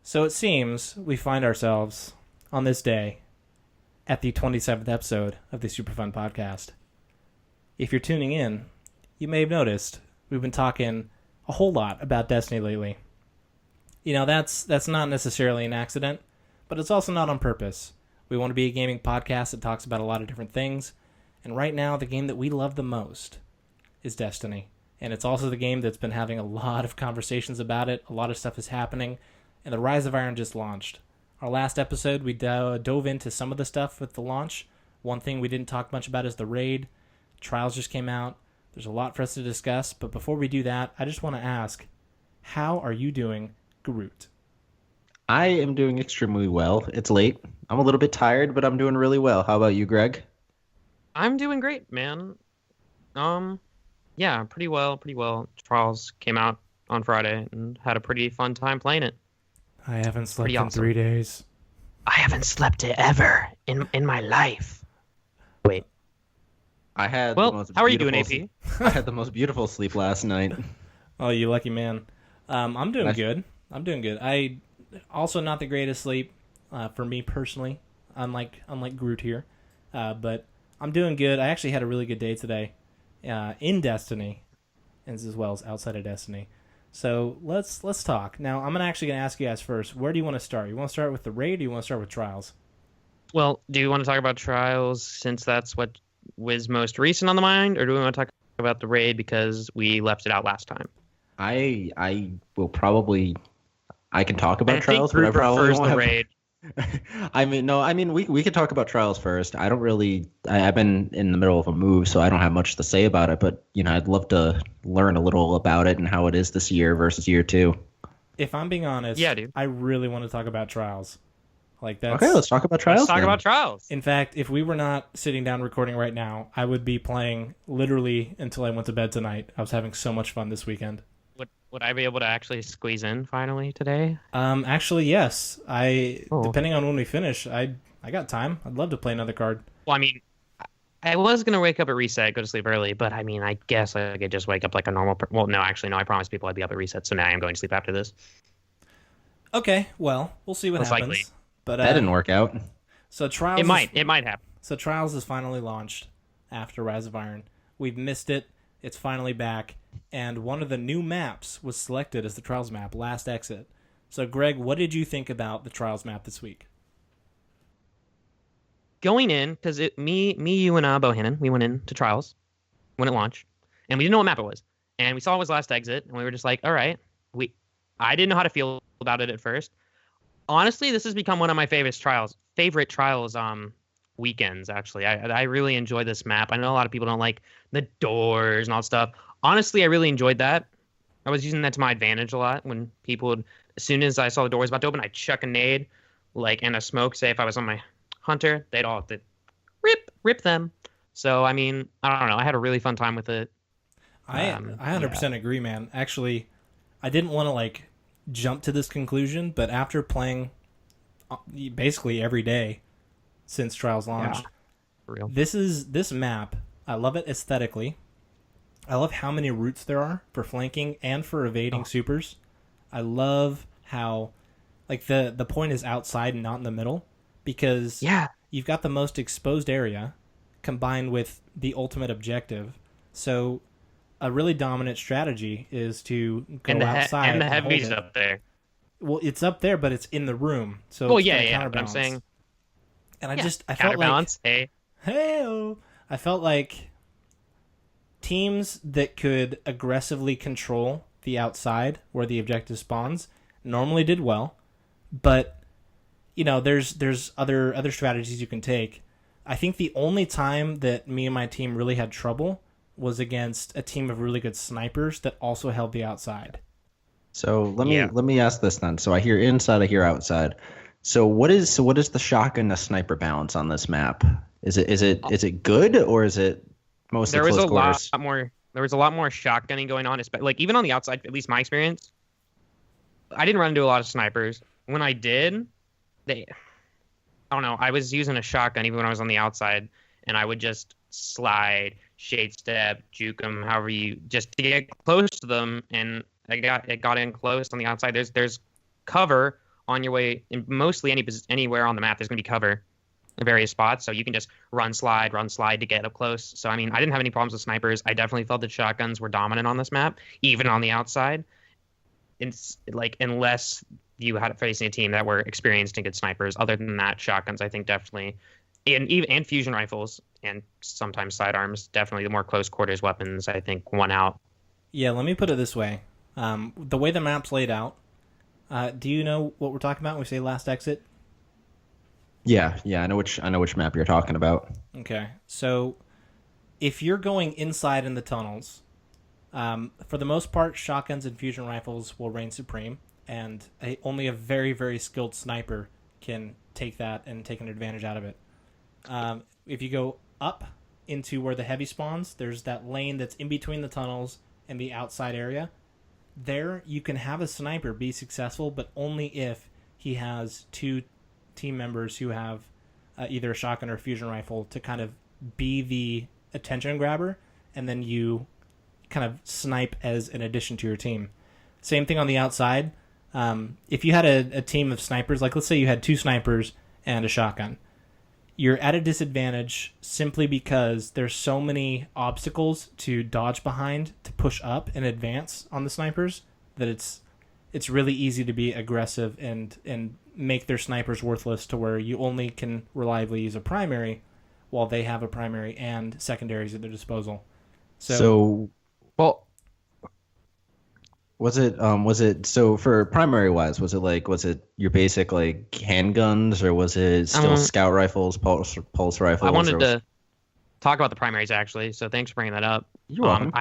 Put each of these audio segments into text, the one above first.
So it seems we find ourselves on this day at the 27th episode of the Superfun podcast. If you're tuning in, you may have noticed we've been talking a whole lot about Destiny lately. That's not necessarily an accident, but it's also not on purpose. We want to be a gaming podcast that talks about a lot of different things, and right now the game that we love the most is Destiny. And it's also the game that's been having a lot of conversations about it. A lot of stuff is happening, and the Rise of Iron just launched. Our last episode, we dove into some of the stuff with the launch. One thing we didn't talk much about is the raid. Trials just came out. There's a lot for us to discuss, but before we do that, I just want to ask, how are you doing, Groot? I am doing extremely well. It's late. I'm a little bit tired, but I'm doing really well. How about you, Greg? I'm doing great, man. Yeah, pretty well, pretty well. Trials came out on Friday and had a pretty fun time playing it. I haven't slept Pretty in awesome. 3 days. I haven't slept it ever in my life. Wait. I had Well, the most how are you doing, beautiful AP? I had the most beautiful sleep last night. Oh, you lucky man. I'm doing Nice. good. I'm doing good. I also not the greatest sleep for me personally, unlike Groot here, but I'm doing good. I actually had a really good day today in Destiny, as well as outside of Destiny. So let's talk. Now I'm actually gonna ask you guys first. Where do you want to start? You want to start with the raid, or you want to start with Trials? Well, do you want to talk about Trials since that's what was most recent on the mind, or do we want to talk about the raid because we left it out last time? I will probably I can talk about I trials, think but I Groot probably prefers won't the have. raid. We could talk about trials first. I don't really. I've been in the middle of a move, so I don't have much to say about it. But I'd love to learn a little about it and how it is this year versus year two. If I'm being honest, Yeah, dude. I really want to talk about Trials. Like that's Okay, let's talk about trials. Let's talk then. about Trials. In fact, if we were not sitting down recording right now, I would be playing literally until I went to bed tonight. I was having so much fun this weekend. Would I be able to actually squeeze in finally today? Actually, yes. Oh. Depending on when we finish, I got time. I'd love to play another card. Well, I mean, I was gonna wake up at reset, go to sleep early, but I mean, I guess I could just wake up like a normal. Well, no, actually, no. I promised people I'd be up at reset, so now I am going to sleep after this. Okay, well, we'll see what Most happens. likely. But That didn't work out. so Trials. It might happen. So Trials is finally launched after Rise of Iron. We've missed it. It's finally back, and one of the new maps was selected as the Trials map, Last Exit. So, Greg, what did you think about the Trials map this week? Going in, because you, and Bohannon, we went into Trials when it launched, and we didn't know what map it was, and we saw it was Last Exit, and we were just like, all right, I didn't know how to feel about it at first. Honestly, this has become one of my favorite trials weekends. Actually, I really enjoy this map. I know a lot of people don't like the doors and all that stuff. Honestly, I really enjoyed that. I was using that to my advantage a lot when people would, as soon as I saw the doors about to open, I'd chuck a nade, and a smoke. Say if I was on my hunter, they'd all have to rip them. So I mean, I don't know. I had a really fun time with it. I 100% agree, man. Actually, I didn't want to jump to this conclusion, but after playing basically every day since Trials launched, For real. this map, I love it aesthetically. I love how many routes there are for flanking and for evading supers. I love how the point is outside and not in the middle, because Yeah. you've got the most exposed area combined with the ultimate objective. So a really dominant strategy is to go outside and the hold heavy's it. up there. Well, it's up there, but it's in the room. So Well, it's gonna yeah. But I'm counterbalance. saying, And I yeah, felt like, counterbalance. Hey. hey, I felt like teams that could aggressively control the outside where the objective spawns normally did well, but there's other strategies you can take. I think the only time that me and my team really had trouble was against a team of really good snipers that also held the outside. So let Yeah. me ask this then. So I hear inside, I hear outside. So what is the shotgun to sniper balance on this map? Is it good, or is it mostly There was close a quarters? lot more. There was a lot more shotgunning going on, even on the outside. At least my experience, I didn't run into a lot of snipers. When I did, I don't know. I was using a shotgun even when I was on the outside, and I would just slide, shade step, juke them, however you just to get close to them. And it got in close on the outside. There's cover on your way in mostly anywhere on the map. There's going to be cover in various spots, so you can just run slide to get up close. So I mean, I didn't have any problems with snipers. I definitely felt that shotguns were dominant on this map, even on the outside. It's like, unless you had facing a team that were experienced and good snipers. Other than that, shotguns, I think, definitely, and fusion rifles and sometimes sidearms, definitely the more close quarters weapons, I think, won out. Yeah, let me put it this way. The way the map's laid out, do you know what we're talking about when we say last exit? Yeah, I know which map you're talking about. Okay, so if you're going inside in the tunnels, for the most part, shotguns and fusion rifles will reign supreme, and only a very, very skilled sniper can take that and take an advantage out of it. If you go up into where the heavy spawns, there's that lane that's in between the tunnels and the outside area. There, you can have a sniper be successful, but only if he has two team members who have either a shotgun or a fusion rifle to kind of be the attention grabber, and then you kind of snipe as an addition to your team. Same thing on the outside. If you had a team of snipers, like let's say you had two snipers and a shotgun, you're at a disadvantage simply because there's so many obstacles to dodge behind, to push up and advance on the snipers, that it's really easy to be aggressive and make their snipers worthless, to where you only can reliably use a primary while they have a primary and secondaries at their disposal. So Well, was it so for primary wise, was it your basic like handguns, or was it still scout rifles, pulse rifles? I wanted to talk about the primaries, actually, so thanks for bringing that up. You're welcome.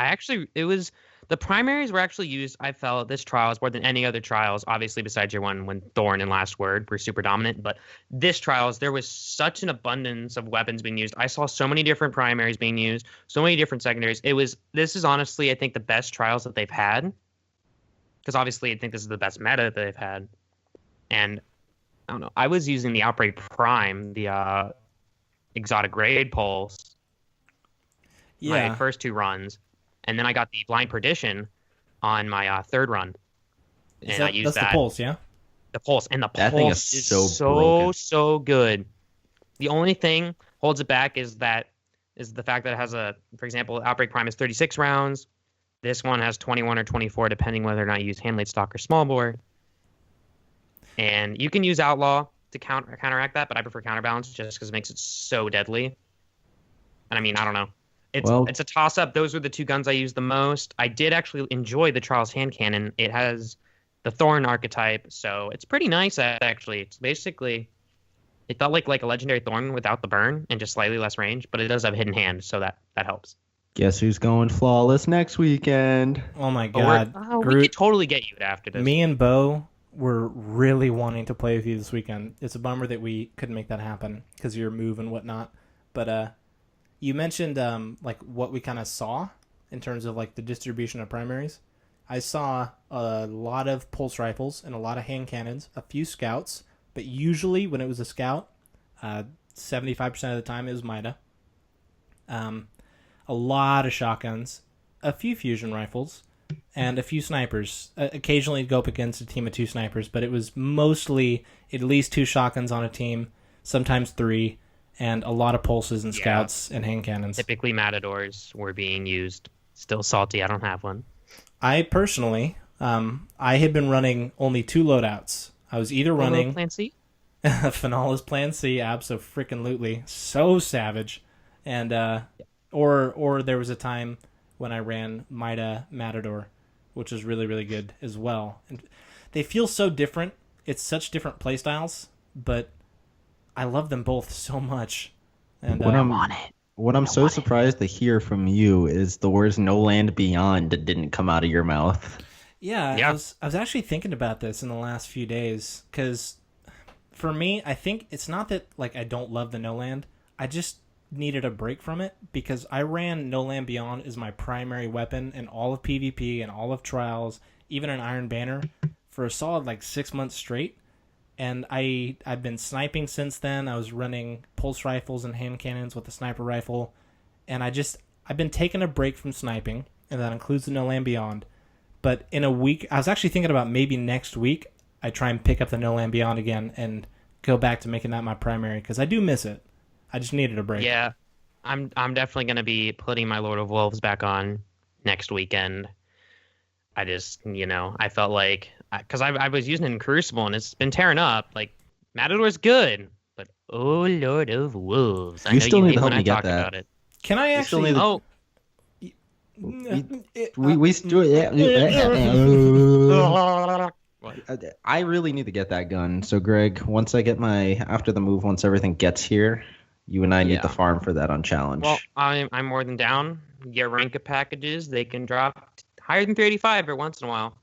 The primaries were actually used, I felt, this trials more than any other trials, obviously besides year one when Thorn and Last Word were super dominant. But this trials, there was such an abundance of weapons being used. I saw so many different primaries being used, so many different secondaries. This is honestly, I think, the best trials that they've had. Because obviously I think this is the best meta that they've had. And I don't know, I was using the Outbreak Prime, the exotic raid pulse, my first two runs. And then I got the Blind Perdition on my third run. And I used that's the pulse, yeah? The pulse. And the that pulse thing is so good. The only thing holds it back is the fact that it has for example, Outbreak Prime is 36 rounds. This one has 21 or 24, depending whether or not you use hand laid stock or small bore. And you can use Outlaw to counteract that, but I prefer Counterbalance just because it makes it so deadly. And I mean, I don't know. It's a toss-up. Those were the two guns I used the most. I did actually enjoy the Trials hand cannon. It has the Thorn archetype, so it's pretty nice, actually. It's basically, it felt like a legendary Thorn without the burn and just slightly less range, but it does have hidden hand, so that helps. Guess who's going flawless next weekend? Oh my god. We could totally get you after this. Me and Bo were really wanting to play with you this weekend. It's a bummer that we couldn't make that happen because of your move and whatnot. But you mentioned like what we kind of saw in terms of like the distribution of primaries. I saw a lot of pulse rifles and a lot of hand cannons, a few scouts, but usually when it was a scout, 75% of the time it was Mida. A lot of shotguns, a few fusion rifles, and a few snipers. Occasionally go up against a team of two snipers, but it was mostly at least two shotguns on a team, sometimes three, and a lot of pulses and scouts and hand cannons. Typically Matadors were being used. Still salty, I don't have one. I personally, I had been running only two loadouts. I was either running Plan C? Finala's Plan C, abso-freaking-lutely, so savage, and or there was a time when I ran Mida Matador, which was really, really good as well. And they feel so different. It's such different playstyles, but I love them both so much. And what I'm so surprised to hear from you is the words "No Land Beyond" didn't come out of your mouth. Yeah. I was actually thinking about this in the last few days, because for me, I think it's not that like I don't love the No Land. I just needed a break from it because I ran No Land Beyond as my primary weapon in all of PvP and all of Trials, even in Iron Banner, for a solid like 6 months straight. And I've been sniping since then. I was running pulse rifles and hand cannons with a sniper rifle, and I've been taking a break from sniping, and that includes the No Land Beyond. But in a week, I was actually thinking about maybe next week I try and pick up the No Land Beyond again and go back to making that my primary because I do miss it. I just needed a break. Yeah, I'm definitely gonna be putting my Lord of Wolves back on next weekend. I just, I felt like because I was using it in Crucible and it's been tearing up. Like Matador's good, but oh Lord of Wolves, I know still you need hate to help when I me get talk that. about it. Can I We still actually? need we still I really need to get that gun. So Greg, once I get after the move, once everything gets here, you and I need to farm for that on challenge. Well, I'm more than down. Get rank up packages. They can drop higher than 385 every once in a while.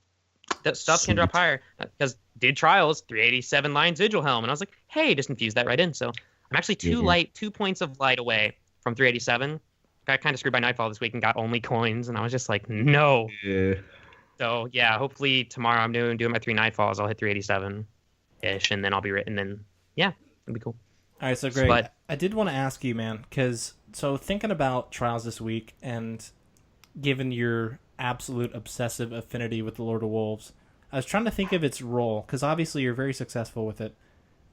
That stuff can drop higher because did trials 387 Lion's Vigil Helm, and I was like, hey, just infuse that right in. So I'm actually 2 points of light away from 387. Got kind of screwed by Nightfall this week and got only coins, and I was just like, no. Yeah. So yeah, hopefully tomorrow I'm doing my 3 Nightfalls. I'll hit 387 ish, and then I'll be and then yeah, it'll be cool. All right, so Greg, I did want to ask you, man, because thinking about trials this week and given your absolute obsessive affinity with the Lord of Wolves, I was trying to think of its role because obviously you're very successful with it.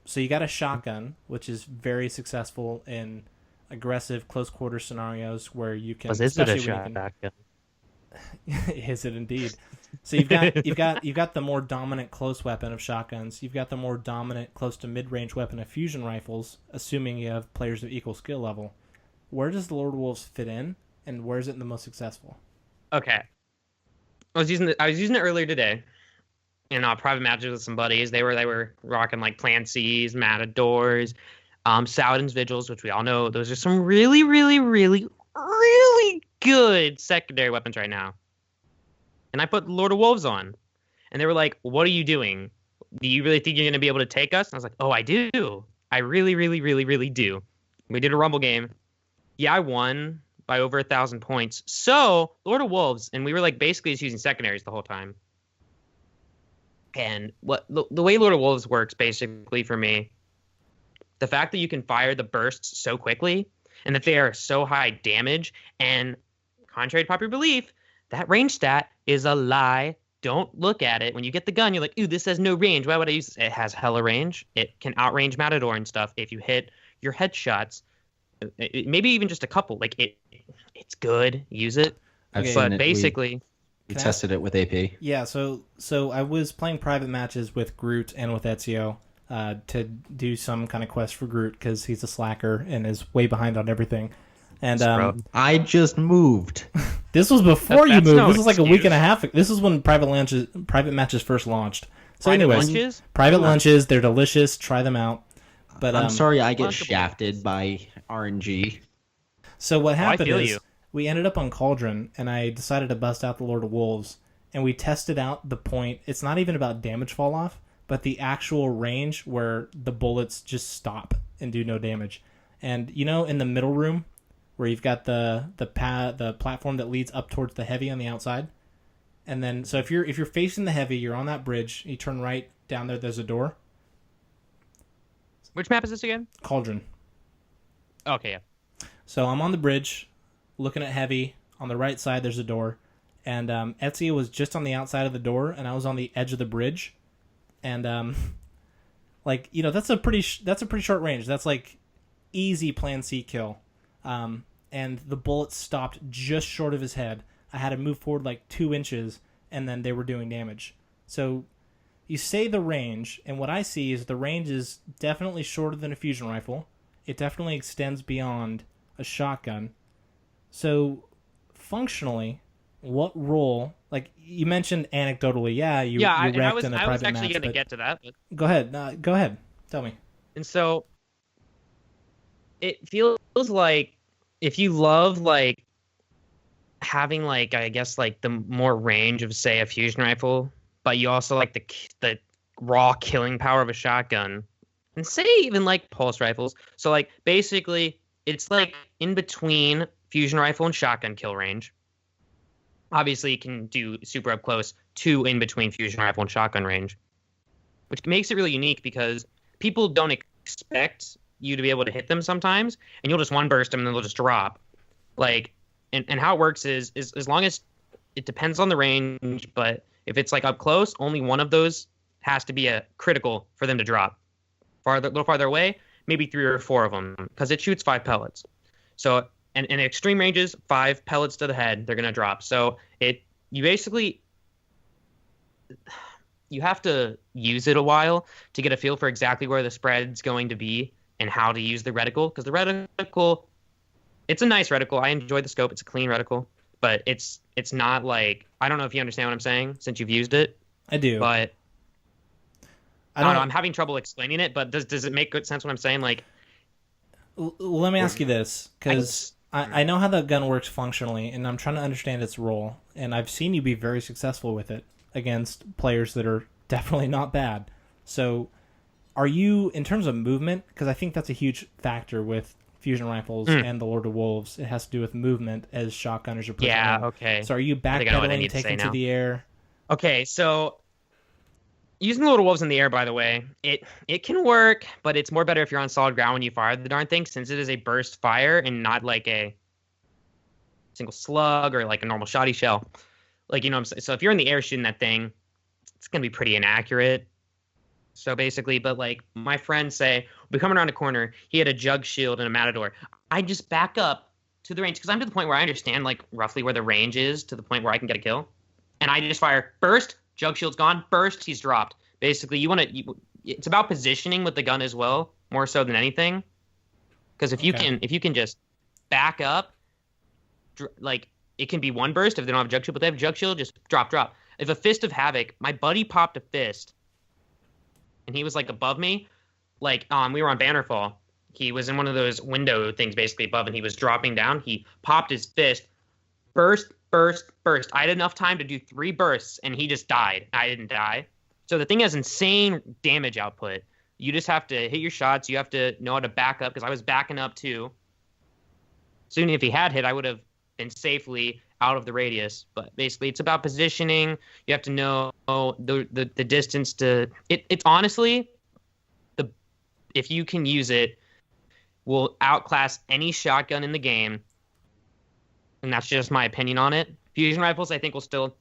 So you got a shotgun, which is very successful in aggressive close quarter scenarios where you can. Is it a shotgun? Is it indeed? So you've got the more dominant close weapon of shotguns. You've got the more dominant close to mid range weapon of fusion rifles, assuming you have players of equal skill level. Where does the Lord of Wolves fit in, and where is it the most successful? Okay, I was using it earlier today in private matches with some buddies. They were rocking like Plan Cs, Matadors, Saladin's Vigils, which we all know those are some really, really, really, really good secondary weapons right now. And I put Lord of Wolves on, and they were like, "What are you doing? Do you really think you're going to be able to take us?" And I was like, "Oh, I do. I really, really, really, really do." We did a Rumble game. Yeah, I won by over 1,000 points. So Lord of Wolves, and we were like basically just using secondaries the whole time. And what the way Lord of Wolves works basically for me, the fact that you can fire the bursts so quickly and that they are so high damage, and contrary to popular belief, that range stat is a lie. Don't look at it. When you get the gun, you're like, ooh, this has no range. Why would I use this? It has hella range. It can outrange Matador and stuff if you hit your headshots. Maybe even just a couple. Like it's good. Use it. I've But seen it. basically, we tested it with AP. Yeah, so I was playing private matches with Groot and with Ezio to do some kind of quest for Groot because he's a slacker and is way behind on everything. And I just moved. This was before you That's moved. no This was like a week excuse. and a half. This is when private matches first launched. So, anyways, lunches? private lunches, they're delicious. Try them out. But I'm sorry I get Lunchable. shafted by RNG. So what happened feel is you. we ended up on Cauldron, and I decided to bust out the Lord of Wolves, and we tested out the point. It's not even about damage fall off, but the actual range where the bullets just stop and do no damage. And in the middle room where you've got the platform that leads up towards the heavy on the outside, and then so if you're facing the heavy, you're on that bridge. You turn right down there. There's a door. Which map is this again? Cauldron. Okay, yeah. So I'm on the bridge, looking at heavy. On the right side, there's a door, and Ezio was just on the outside of the door, and I was on the edge of the bridge, and that's a pretty short range. That's like easy Plan C kill, and the bullet stopped just short of his head. I had to move forward like 2 inches, and then they were doing damage. So you say the range, and what I see is the range is definitely shorter than a fusion rifle. It definitely extends beyond a shotgun. So functionally, what role? Like you mentioned anecdotally, you wrecked in a private match. I was actually going to but get to that. But... Go ahead. Go ahead. Tell me. And so it feels like if you love like having like I guess like the more range of say a fusion rifle, but you also like the raw killing power of a shotgun, and say even like pulse rifles. So like basically it's like in between fusion rifle and shotgun kill range. Obviously, you can do super up close to in between fusion rifle and shotgun range, which makes it really unique because people don't expect you to be able to hit them sometimes, and you'll just one burst them and then they'll just drop. Like, and how it works is as long as it depends on the range, but if it's like up close, only one of those has to be a critical for them to drop. A little farther away, maybe 3 or 4 of them, because it shoots 5 pellets. So, and in extreme ranges, 5 pellets to the head, they're gonna drop. So you basically you have to use it a while to get a feel for exactly where the spread's going to be and how to use the reticle. Because the reticle, it's a nice reticle. I enjoy the scope. It's a clean reticle, but it's not like, I don't know if you understand what I'm saying since you've used it. I do. But I don't know. I'm having trouble explaining it, but does it make good sense what I'm saying? Like, let me ask you this, because I know how the gun works functionally, and I'm trying to understand its role. And I've seen you be very successful with it against players that are definitely not bad. So are you, in terms of movement, because I think that's a huge factor with fusion rifles and the Lord of Wolves, it has to do with movement as shotgunners are pushing in. Okay. So are you backpedaling, taking to the air? Okay, so using the Lord of Wolves in the air, by the way, it can work, but it's more better if you're on solid ground when you fire the darn thing, since it is a burst fire and not like a single slug or like a normal shotty shell. Like, you know what I'm saying? So if you're in the air shooting that thing, it's going to be pretty inaccurate. So basically, but like my friends say, we're coming around a corner, he had a jug shield and a matador. I just back up to the range, because I'm to the point where I understand like roughly where the range is to the point where I can get a kill. And I just fire burst, jug shield's gone, burst, he's dropped. Basically, it's about positioning with the gun as well, more so than anything. Because if you can just back up, like, it can be one burst if they don't have a jug shield, but they have a jug shield, just drop. If a Fist of Havoc, my buddy popped a fist, and he was like above me, like we were on Bannerfall. He was in one of those window things basically above, and he was dropping down. He popped his fist, burst. I had enough time to do 3 bursts, and he just died. I didn't die. So the thing has insane damage output. You just have to hit your shots. You have to know how to back up, because I was backing up too. Soon, if he had hit, I would have been safely out of the radius. But basically, it's about positioning. You have to know the distance to it. It's honestly, if you can use it, will outclass any shotgun in the game. And that's just my opinion on it. Fusion rifles, I think, will still,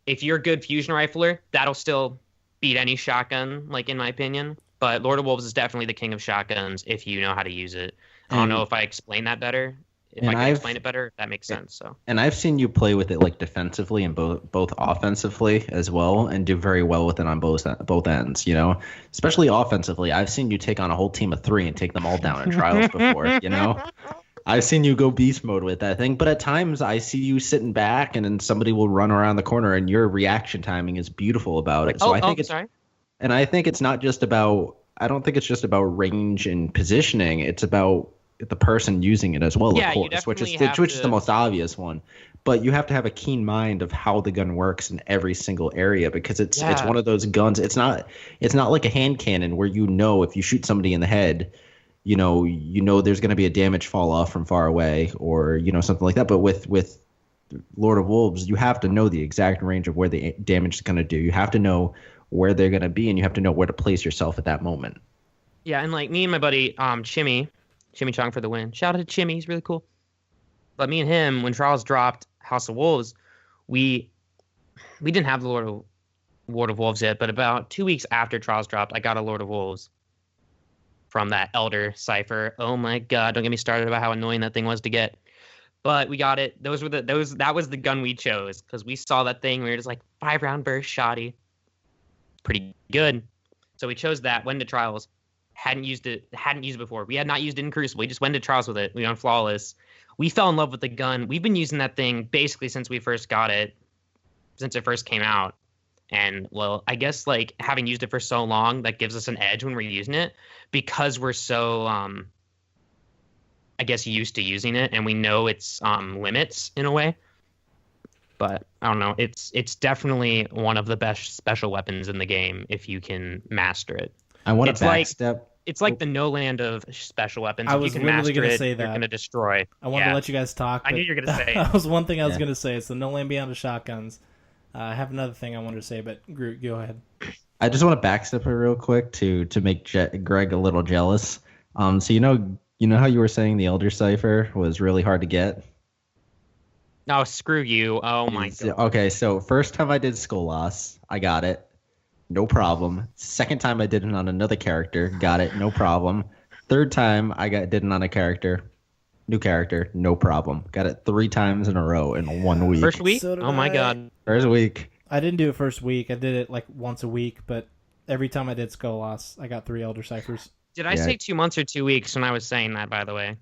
if you're a good fusion rifler, that'll still beat any shotgun, like, in my opinion. But Lord of Wolves is definitely the king of shotguns if you know how to use it. I don't know if I explained that better. If I can explain it better, that makes sense. So. And I've seen you play with it like defensively and both offensively as well, and do very well with it on both ends. You know, especially offensively. I've seen you take on a whole team of 3 and take them all down in trials before. You know, I've seen you go beast mode with that thing. But at times, I see you sitting back, and then somebody will run around the corner, and your reaction timing is beautiful about it. So I think and I think it's not just about. I don't think it's just about range and positioning. It's about the person using it as well, of course, which is the most obvious one. But you have to have a keen mind of how the gun works in every single area, because it's one of those guns. It's not like a hand cannon where if you shoot somebody in the head, you know there's going to be a damage fall off from far away, or something like that. But with Lord of Wolves, you have to know the exact range of where the damage is going to do. You have to know where they're going to be, and you have to know where to place yourself at that moment. Yeah, and like me and my buddy Chimmy Chong for the win. Shout out to Chimmy, he's really cool. But me and him, when Trials dropped House of Wolves, we didn't have the Lord of Wolves yet, but about 2 weeks after Trials dropped, I got a Lord of Wolves from that Elder Cypher. Oh my god, don't get me started about how annoying that thing was to get. But we got it. That was the gun we chose, because we saw that thing, we were just like 5-round burst shoddy. Pretty good. So we chose that, went to Trials. Hadn't used it before. We had not used it in Crucible. We just went to Trials with it. We went Flawless. We fell in love with the gun. We've been using that thing basically since we first got it, since it first came out. And, well, I guess, like, having used it for so long, that gives us an edge when we're using it, because we're so, I guess, used to using it, and we know its limits in a way. But I don't know. It's definitely one of the best special weapons in the game if you can master it. I want to backstep. It's like the no land of special weapons. I was literally going to say that. You're going to destroy. I wanted to let you guys talk. I knew you were going to say it. That was one thing I was going to say. It's the no land beyond the shotguns. I have another thing I wanted to say, but Groot, go ahead. I just want to backstep it real quick to make Greg a little jealous. So you know how you were saying the Elder Cypher was really hard to get? No, screw you. Oh my god. Okay, so first time I did Skolas, I got it. no problem. Second time I did it on another character, got it, no problem. Third time did it on a character, new character, no problem. Got it 3 times in a row in 1 week. First week? So did Oh my I. god. First week. I didn't do it first week. I did it like once a week, but every time I did Skolas, I got 3 Elder Ciphers. Did I Yeah. say 2 months or 2 weeks when I was saying that, by the way?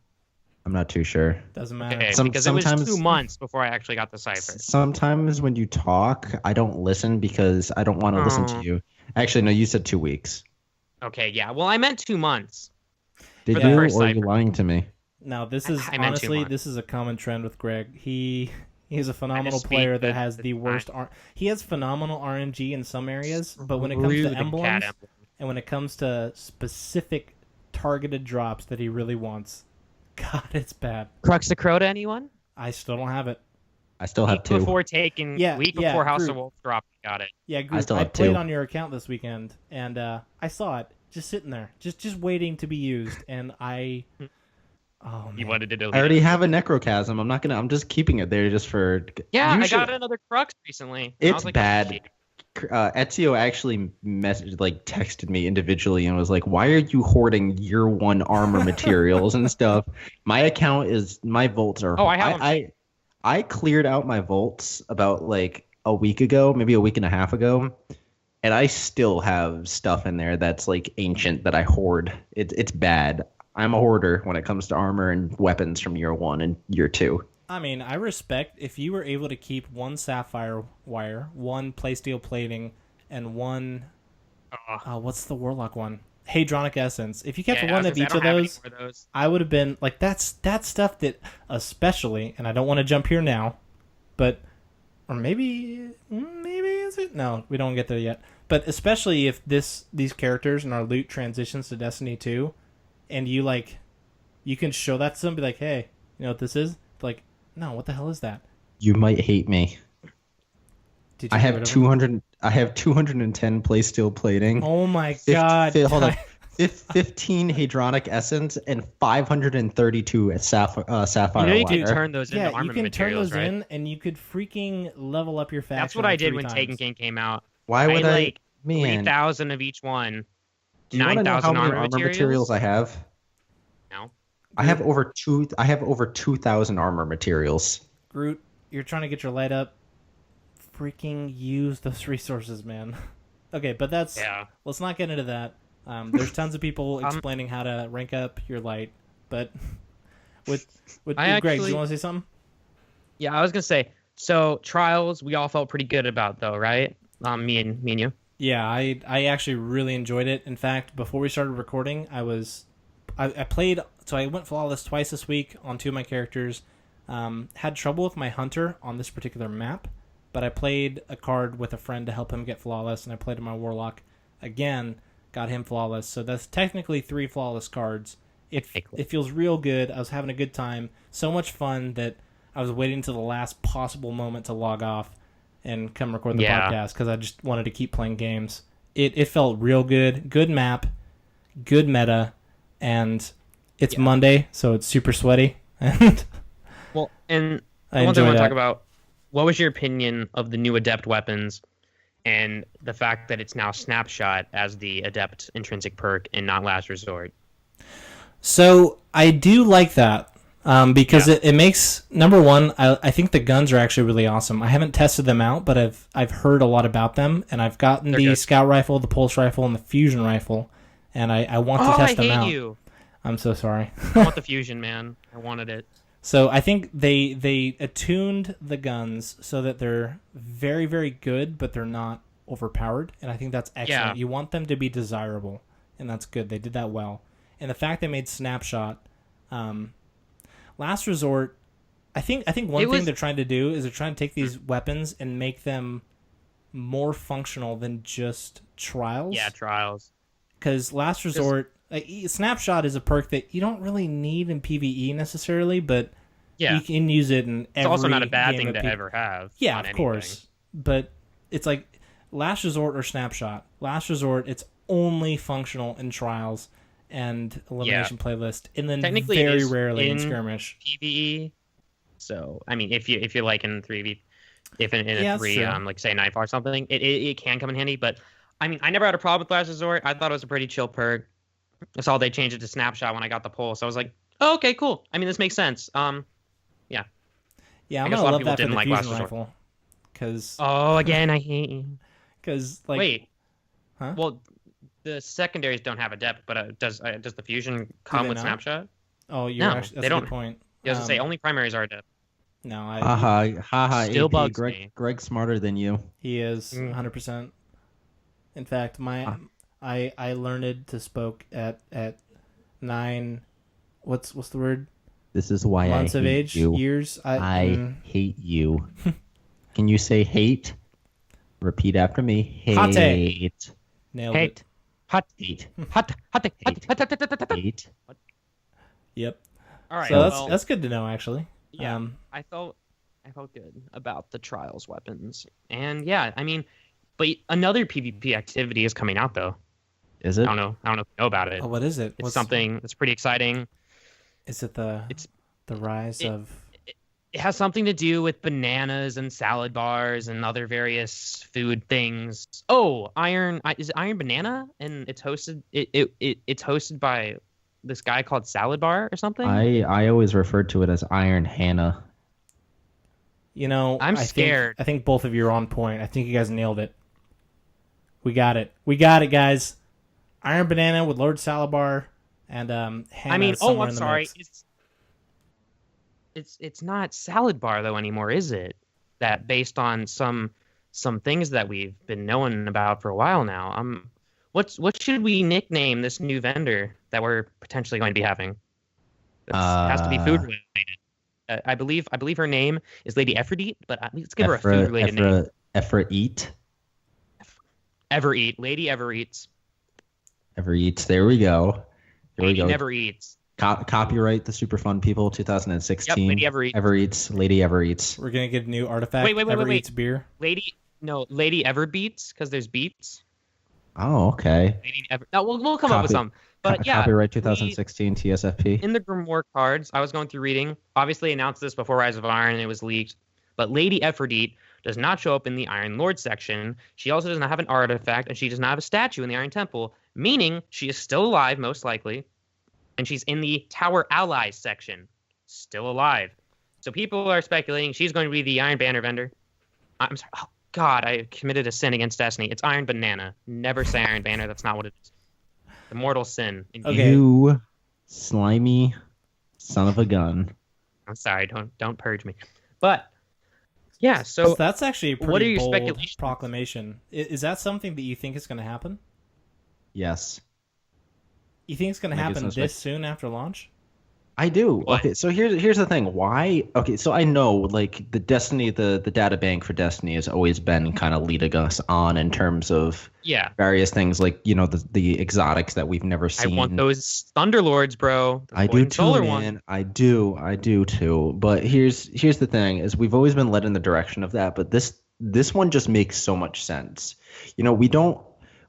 I'm not too sure. Doesn't matter. Okay, Some- because it was sometimes- 2 months before I actually got the cipher. Sometimes when you talk, I don't listen because I don't want to listen to Oh. you. Actually, no, you said 2 weeks. Okay, yeah. Well, I meant 2 months. Did For the you, first or are you cipher. lying to me? Now, this is I meant 2 honestly, months. this is a common trend with Greg. He's a phenomenal speak player that good has at the the worst. He has phenomenal RNG in some areas, but when it comes to Rude emblems cat emblem. and when it comes to specific targeted drops that he really wants, God, it's bad. Crux of Crota, anyone? I still don't have it. I still have Week 2. before taking, Yeah, week yeah, before House Groot. of Wolves dropped, got it. Yeah, Groot, still I have played 2. on your account this weekend, and I saw it just sitting there, just waiting to be used, and I. Oh man. You wanted to delete I already it. have a necrochasm. I'm just keeping it there just for. Yeah, You I should- got another Crux recently. and I It's was like, bad. oh, shit. Ezio actually texted me individually and was like, "Why are you hoarding year 1 armor materials and stuff?" My vaults are. Oh, I have 'em. I cleared out my vaults about like a week ago, maybe a week and a half ago, and I still have stuff in there that's like ancient that I hoard. It's bad. I'm a hoarder when it comes to armor and weapons from year 1 and year 2. I mean, I respect if you were able to keep 1 sapphire wire, 1 playsteel plating, and 1 what's the warlock one? Hadronic essence. If you kept Yeah, I one was of gonna each say, I of don't have any those, more of those. I would have been like, that's stuff that especially, and I don't want to jump here now, but or maybe is it? No, we don't get there yet. But especially if these characters and our loot transitions to Destiny 2, and you can show that to them, be like, hey, you know what this is? Like, no, what the hell is that? You might hate me. Did you I get have rid of them? 200. I have 210 playsteel plating. Oh my Fif- god! hold on. Ty- 15 Hadronic Essence and 532 Sapphire You know you can Wire. turn those into Yeah, you armor can turn materials, those right? in, and you could freaking level up your faction. That's what I like did 3 when times. Taken King came out. Why would I I? like Man, 3,000 of each one. do you want to know how 9,000 many armor materials I have? No. I have over 2,000 armor materials. Groot, you're trying to get your light up. Freaking use those resources, man. Okay, but Yeah. let's not get into that. There's tons of people explaining how to rank up your light, but with Greg, do actually- you want to say something? Yeah, I was gonna say. So Trials, we all felt pretty good about though, right? Me and you. Yeah, I actually really enjoyed it. In fact, before we started recording, I played, so I went flawless twice this week on 2 of my characters. Had trouble with my hunter on this particular map, but I played a card with a friend to help him get flawless, and I played my warlock again, got him flawless. So that's technically 3 flawless cards. It feels real good. I was having a good time. So much fun that I was waiting until the last possible moment to log off and come record the podcast because I just wanted to keep playing games. It felt real good. Good map, good meta, and it's Monday, so it's super sweaty. And Well, and I the ones I enjoy want to that. talk about. What was your opinion of the new Adept weapons, and the fact that it's now Snapshot as the Adept intrinsic perk and not Last Resort? So I do like that because it makes, number one, I think the guns are actually really awesome. I haven't tested them out, but I've heard a lot about them, and I've gotten They're the good. scout rifle, the pulse rifle, and the fusion rifle, and I want to test them out. You. I'm so sorry. I want the fusion, man. I wanted it. So I think they attuned the guns so that they're very, very good, but they're not overpowered, and I think that's excellent. Yeah. You want them to be desirable, and that's good. They did that well. And the fact they made Snapshot, Last Resort, I think one thing they're trying to do is they're trying to take these weapons and make them more functional than just Trials. Yeah, Trials. Because Last Resort, Snapshot is a perk that you don't really need in PvE necessarily, but Yeah. you can use it in every It's also not a bad game thing of to P- ever have. Yeah, on of anything. course. But it's like Last Resort or Snapshot. Last Resort, it's only functional in Trials and Elimination Playlist, and then Technically, it very is rarely in in Skirmish. PvE. So I mean, if you're like in 3v, if in Yeah, a that's 3, true. like say Nightfall or something, it can come in handy. But I mean, I never had a problem with Last Resort. I thought it was a pretty chill perk. I saw they changed it to Snapshot when I got the poll, so I was like, oh, okay, cool. I mean, this makes sense. Yeah. Yeah, I I'm guess gonna a lot of love people that for didn't the like Last fusion Resort. rifle, because Oh, again, I hate you. like Wait. Huh? Well, the secondaries don't have a depth, but does the fusion come they with not? Snapshot? oh, you're No, actually they that's a don't. good point. It doesn't say Um, only primaries are a depth. No, Haha, Still AP. bugs me. Greg's smarter than you. he is Mm. 100%. In fact, Huh. I learned to spoke at 9. What's the word? This is why Months I of hate age, you. years. I hate you. Can you say hate? Repeat after me. Hate. Hate. Nailed it. Hate. Hot. Hate. Hot. Hot. Hot. Hate. Yep. All right. So well, that's good to know, actually. Yeah. I felt good about the trials weapons, and yeah, I mean, but another PvP activity is coming out though. Is it? I don't know if you know about it. Oh, what is it? It's something that's pretty exciting. Is it the rise of? It has something to do with bananas and salad bars and other various food things. Oh, is it Iron Banana? And it's hosted. It's hosted by this guy called Salad Bar or something. I always referred to it as Iron Hannah. You know, I'm scared. I think both of you are on point. I think you guys nailed it. We got it. We got it, guys. Iron Banana with Lord Salabar and Hannah. I mean, oh, somewhere I'm in the sorry. mix. It's not Salad Bar though anymore, is it? That based on some things that we've been knowing about for a while now. What should we nickname this new vendor that we're potentially going to be having? It has to be food related. I believe her name is Lady Ephrodite, but let's give her a food related name. Ephra-eat. Ever Eat, Lady Ever Eats. Ever Eats. There we go. There we Lady go. Never Eats. Copyright the Super Fun People 2016. Yep, Lady Ever Eats. Ever Eats. Lady Ever Eats. We're gonna get a new artifact. Wait. Ever Eats beer. Lady Ever Beats, because there's beats. Oh, okay. Lady Ever. No, we'll come up with some. But yeah, Copyright 2016 TSFP. in the Grimoire cards, I was going through reading. Obviously, announced this before Rise of Iron, and it was leaked. But Lady Ephrodite does not show up in the Iron Lord section. She also does not have an artifact, and she does not have a statue in the Iron Temple, meaning she is still alive, most likely. And she's in the Tower Allies section, still alive. So people are speculating she's going to be the Iron Banner vendor. I'm sorry. Oh, God, I committed a sin against Destiny. It's Iron Banana. Never say Iron Banner. That's not what it is. The mortal sin. Okay. You slimy son of a gun. I'm sorry. Don't purge me. But yeah, so that's actually a pretty what are your bold speculations? proclamation. Is that something that you think is going to happen? Yes. You think it's going to I guess happen that's this soon after launch? I do. What? Okay, so here's the thing. Why? Okay, so I know like the Destiny, the data bank for Destiny has always been kind of leading us on in terms of yeah, various things like the exotics that we've never I seen. want those Thunderlords, bro. The I Void do and too, Solar man. one. I do too. But here's the thing: is we've always been led in the direction of that, but this one just makes so much sense. You know, we don't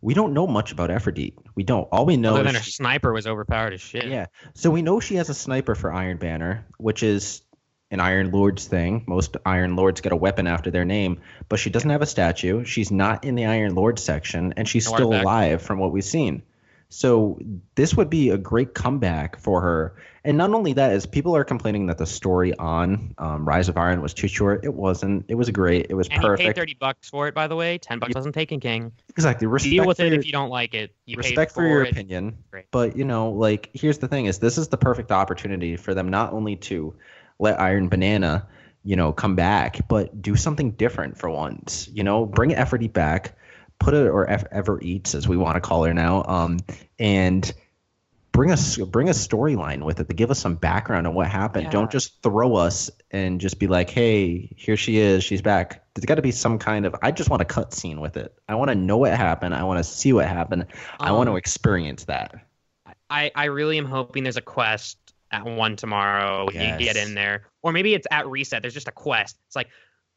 know much about Ephrodite. We don't. All we know Other than is her sniper was overpowered as shit. yeah. So we know she has a sniper for Iron Banner, which is an Iron Lord's thing. Most Iron Lords get a weapon after their name, but she doesn't have a statue. She's not in the Iron Lord section, and she's No still artifact. alive from what we've seen. So this would be a great comeback for her. And not only that, is people are complaining that the story on Rise of Iron was too short. It wasn't. It was great. It was And you paid perfect. $30 for it, by the way. $10 doesn't take in King. Exactly. Respect Deal with for it your- if you don't like it. You paid respect for your it. opinion. Great. But like here's the thing: is this is the perfect opportunity for them not only to let Iron Banana, come back, but do something different for once. Bring Ephrodite back, put it or Ever Eats as we want to call her now, and bring a storyline with it to give us some background on what happened. Yeah. Don't just throw us and just be like, hey, here she is, she's back. There's got to be some kind of. I just want a cut scene with it. I want to know what happened. I want to see what happened. I want to experience that. I really am hoping there's a quest at 1 tomorrow. You Yes. get in there. Or maybe it's at reset. There's just a quest. It's like,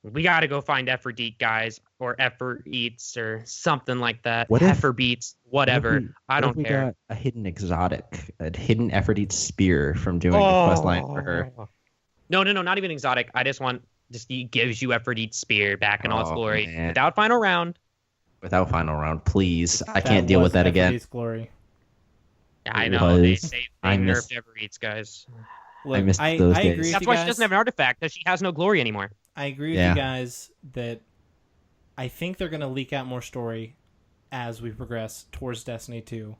we got to go find Ephrodite, guys, or Effort Eats, or something like that. What if- Heifer Beats, whatever. I don't we care. got a hidden exotic, a hidden Ephrodite spear from doing the quest line for her. No, not even exotic. I just want, he gives you Ephrodite's spear back in all its Oh, glory. man. Without final round. Without final round, please. I That can't deal with was that again. Aphrodite's glory. Yeah, I know. They Was- say I they miss- nerfed Ever Eats, guys. Look, missed I those agree days. with That's you why guys. she doesn't have an artifact, because she has no glory anymore. I agree with Yeah. you guys that I think they're going to leak out more story as we progress towards Destiny 2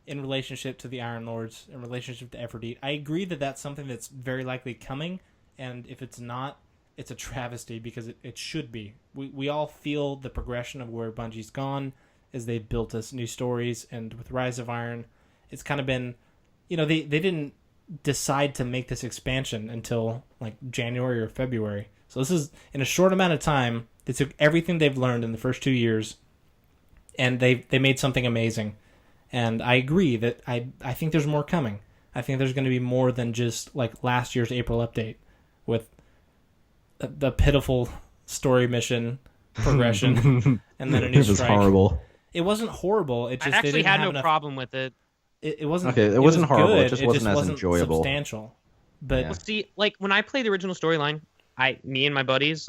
in relationship to the Iron Lords, in relationship to Aphrodite. I agree that that's something that's very likely coming, and if it's not, it's a travesty because it should be. We all feel the progression of where Bungie's gone as they've built us new stories, and with Rise of Iron, it's kind of been, they didn't decide to make this expansion until like January or February. So this is in a short amount of time. They took everything they've learned in the first 2 years, and they made something amazing. And I agree that I think there's more coming. I think there's going to be more than just like last year's April update with the pitiful story mission progression and then a new It was strike. horrible. It wasn't horrible. It I just they actually didn't had have no enough. problem with it. It wasn't. Okay, it wasn't was horrible, it good, just wasn't as enjoyable. Substantial, but Yeah. Well, see, like when I played the original storyline, me and my buddies,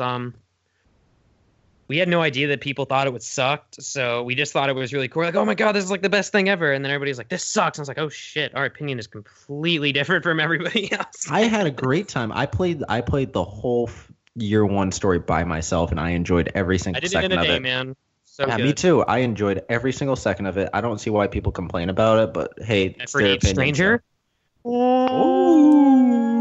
we had no idea that people thought it would sucked, so we just thought it was really cool. Like, oh my god, this is like the best thing ever, and then everybody's like, this sucks. And I was like, oh shit, our opinion is completely different from everybody else. I had a great time. I played the whole year one story by myself, and I enjoyed every single I did it second in a of day, it. man. So Yeah, good. me too. I enjoyed every single second of it. I don't see why people complain about it, but hey, it's their Aphrodite opinion, Stranger. so-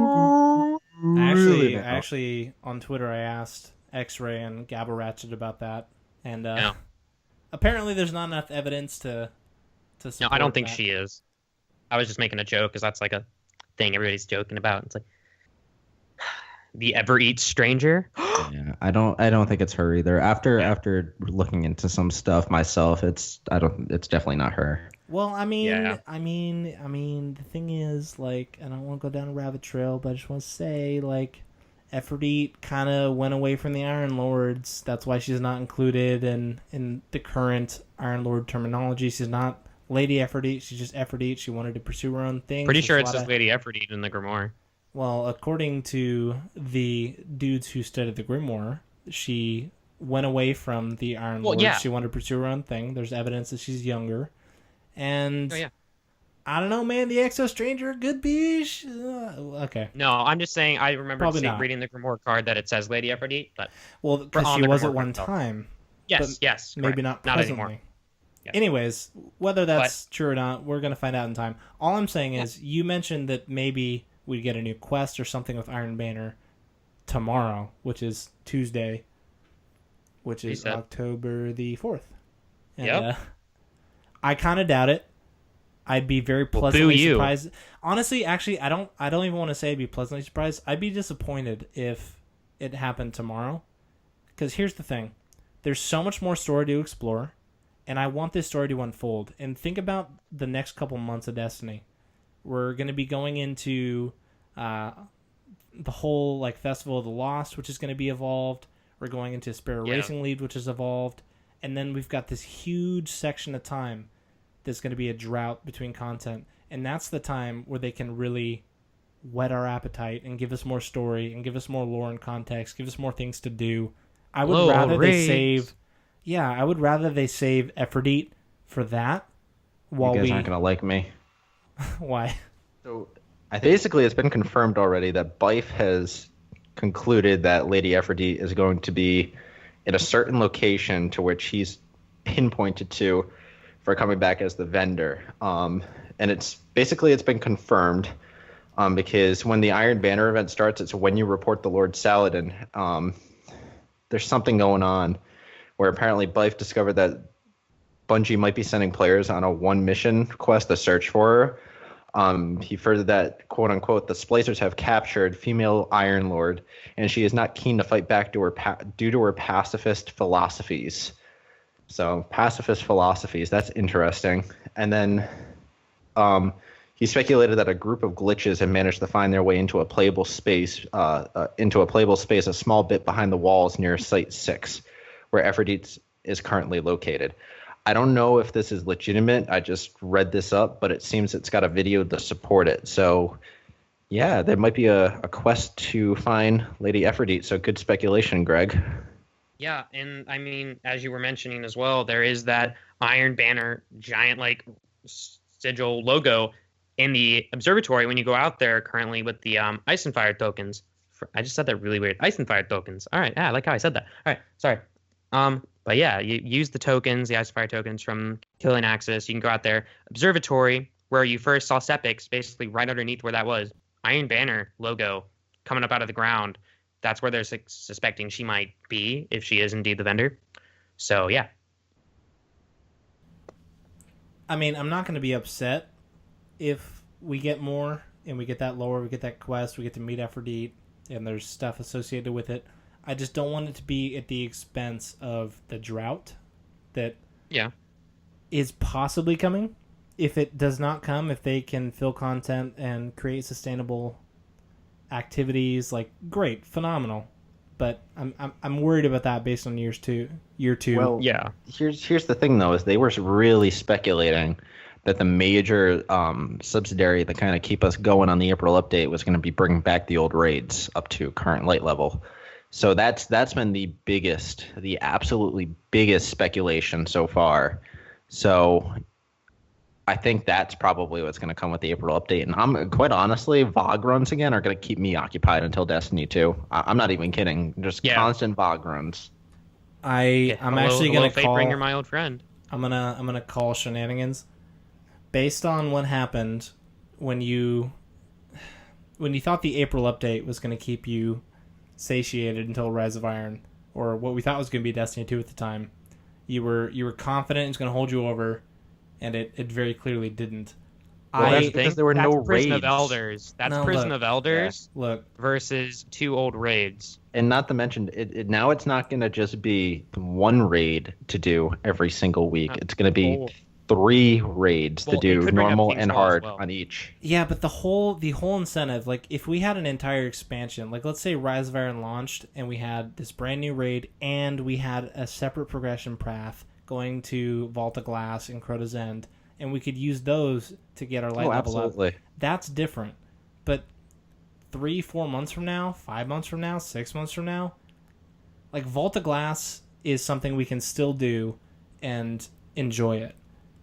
Actually, Really? actually, on Twitter, I asked X-Ray and Gabble Ratchet about that, and No. apparently, there's not enough evidence to No, support I don't think that. she is. I was just making a joke because that's like a thing everybody's joking about. It's like the Ever Eats Stranger. Yeah, I don't think it's her either. After looking into some stuff myself, it's definitely not her. Well, I mean, Yeah. I mean, the thing is, like, I don't want to go down a rabbit trail, but I just want to say, like, Aphrodite kind of went away from the Iron Lords. That's why she's not included in the current Iron Lord terminology. She's not Lady Aphrodite. She's just Aphrodite. She wanted to pursue her own thing. Pretty There's sure a it lot says of- Lady Aphrodite in the Grimoire. Well, according to the dudes who studied the Grimoire, she went away from the Iron Well, Lords. yeah. She wanted to pursue her own thing. There's evidence that she's younger. And Oh, yeah. I don't know, man. The Exo Stranger could be. Okay. No, I'm just saying. I remember Probably not. reading the Grimoire card that it says Lady Aphrodite, but Well, because on she the was Grimoire at one itself. time. yes, But yes, Maybe correct. not Not presently. anymore. Yeah. Anyways, whether that's true or not, we're going to find out in time. All I'm saying is, you mentioned that maybe we'd get a new quest or something with Iron Banner tomorrow, which is Tuesday, which is said. October the 4th. And, Yep. I kind of doubt it. I'd be very Well, pleasantly boo you. surprised. Honestly, actually, I don't even want to say I'd be pleasantly surprised. I'd be disappointed if it happened tomorrow. Because here's the thing. There's so much more story to explore, and I want this story to unfold. And think about the next couple months of Destiny. We're going to be going into the whole like Festival of the Lost, which is going to be evolved. We're going into Sparrow Yeah. Racing League, which is evolved. And then we've got this huge section of time there's going to be a drought between content, and that's the time where they can really whet our appetite and give us more story and give us more lore and context, give us more things to do. I would Low rather they rates. save, I would rather they save Aphrodite for that. While You guys we, aren't gonna like me. why? So basically, it's been confirmed already that Bife has concluded that Lady Aphrodite is going to be in a certain location to which he's pinpointed to for coming back as the vendor. And it's been confirmed because when the Iron Banner event starts, it's when you report the Lord Saladin. There's something going on where apparently Bife discovered that Bungie might be sending players on a one mission quest to search for her. He furthered that, quote unquote, the Splacers have captured female Iron Lord, and she is not keen to fight back due to her pacifist philosophies. So, pacifist philosophies, that's interesting. And then he speculated that a group of glitches have managed to find their way into a playable space, a small bit behind the walls near Site 6, where Aphrodite is currently located. I don't know if this is legitimate. I just read this up, but it seems it's got a video to support it. So, yeah, there might be a quest to find Lady Aphrodite. So, good speculation, Greg. Yeah, and I mean, as you were mentioning as well, there is that Iron Banner giant like sigil logo in the observatory when you go out there currently with the Ice and Fire tokens. I just said that really weird. Ice and Fire tokens. All right, yeah, I like how I said that. All right, sorry. But yeah, you use the tokens, the Ice and Fire tokens from Killing Axis. You can go out there, observatory, where you first saw Sepix, basically right underneath where that was. Iron Banner logo coming up out of the ground. That's where they're suspecting she might be, if she is indeed the vendor. So, yeah. I mean, I'm not going to be upset if we get more and we get that lore, we get that quest, we get to meet Aphrodite, and there's stuff associated with it. I just don't want it to be at the expense of the drought that is possibly coming. If it does not come, if they can fill content and create sustainable activities, like, great, phenomenal. But I'm worried about that based on year two. Well, yeah. Here's the thing though, is they were really speculating that the major subsidiary that kind of keep us going on the April update was going to be bringing back the old raids up to current light level. So that's been the absolutely biggest speculation so far. So I think that's probably what's going to come with the April update. And I'm quite honestly, VOG runs again are going to keep me occupied until Destiny 2. I'm not even kidding. Just constant VOG runs. I'm actually going to call. Fatebringer, my old friend. I'm gonna call shenanigans based on what happened when you thought the April update was going to keep you satiated until Rise of Iron, or what we thought was going to be Destiny 2 at the time. You were confident it was going to hold you over, and it very clearly didn't. Well, that's because there were no raids. Prison of Elders. That's Prison of Elders versus 2 old raids. And not to mention, now it's not going to just be one raid to do every single week. It's going to be 3 raids to do normal and hard on each. Yeah, but the whole incentive, like if we had an entire expansion, like let's say Rise of Iron launched and we had this brand new raid and we had a separate progression path going to Vault of Glass and Crota's End, and we could use those to get our light level up. That's different. But 3-4 months from now, 5 months from now, 6 months from now, like Vault of Glass is something we can still do and enjoy it.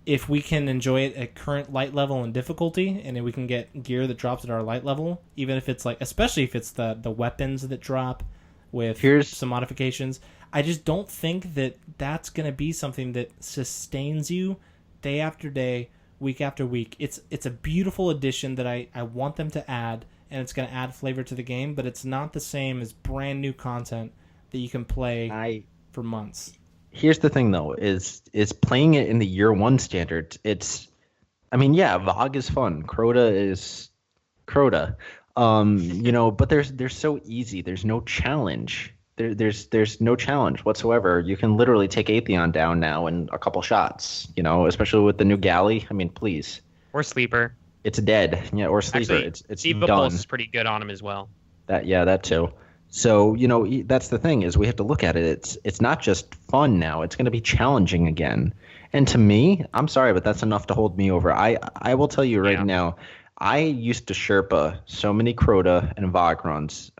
If we can enjoy it at current light level and difficulty, and then we can get gear that drops at our light level, even if it's like, especially if it's the weapons that drop with some modifications, I just don't think that that's going to be something that sustains you day after day, week after week. It's a beautiful addition that I want them to add, and it's going to add flavor to the game, but it's not the same as brand new content that you can play for months. Here's the thing, though, is playing it in the year 1 standard. VOG is fun. Crota is Crota. But they're so easy. There's no challenge. There's no challenge whatsoever. You can literally take Atheon down now in a couple shots, especially with the new galley. I mean, please. Or Sleeper. It's dead. Yeah, or Sleeper. Actually, it's Diva done. Pulse is pretty good on him as well. That too. So, that's the thing, is we have to look at it. It's not just fun now. It's going to be challenging again. And to me, I'm sorry, but that's enough to hold me over. I will tell you right now, I used to Sherpa so many Crota and VOG runs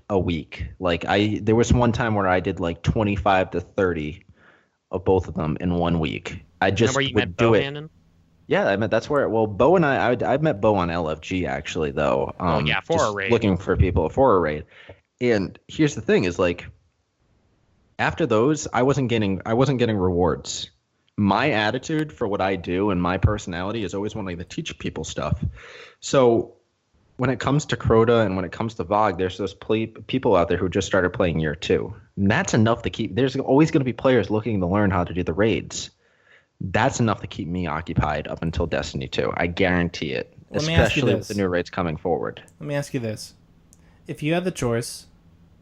a week. Like there was one time where I did like 25 to 30 of both of them in 1 week. I just would do it. Hannon? Yeah, I meant that's where. Well, Bo and I met Bo on LFG actually, though. For a raid. Looking for people for a raid. And here's the thing: is like after those, I wasn't getting rewards. My attitude for what I do and my personality is always wanting to teach people stuff. So when it comes to Crota and when it comes to VOG, there's those people out there who just started playing year 2. And that's enough to keep. There's always going to be players looking to learn how to do the raids. That's enough to keep me occupied up until Destiny 2. I guarantee it. Especially with the new raids coming forward. Let me ask you this. If you had the choice,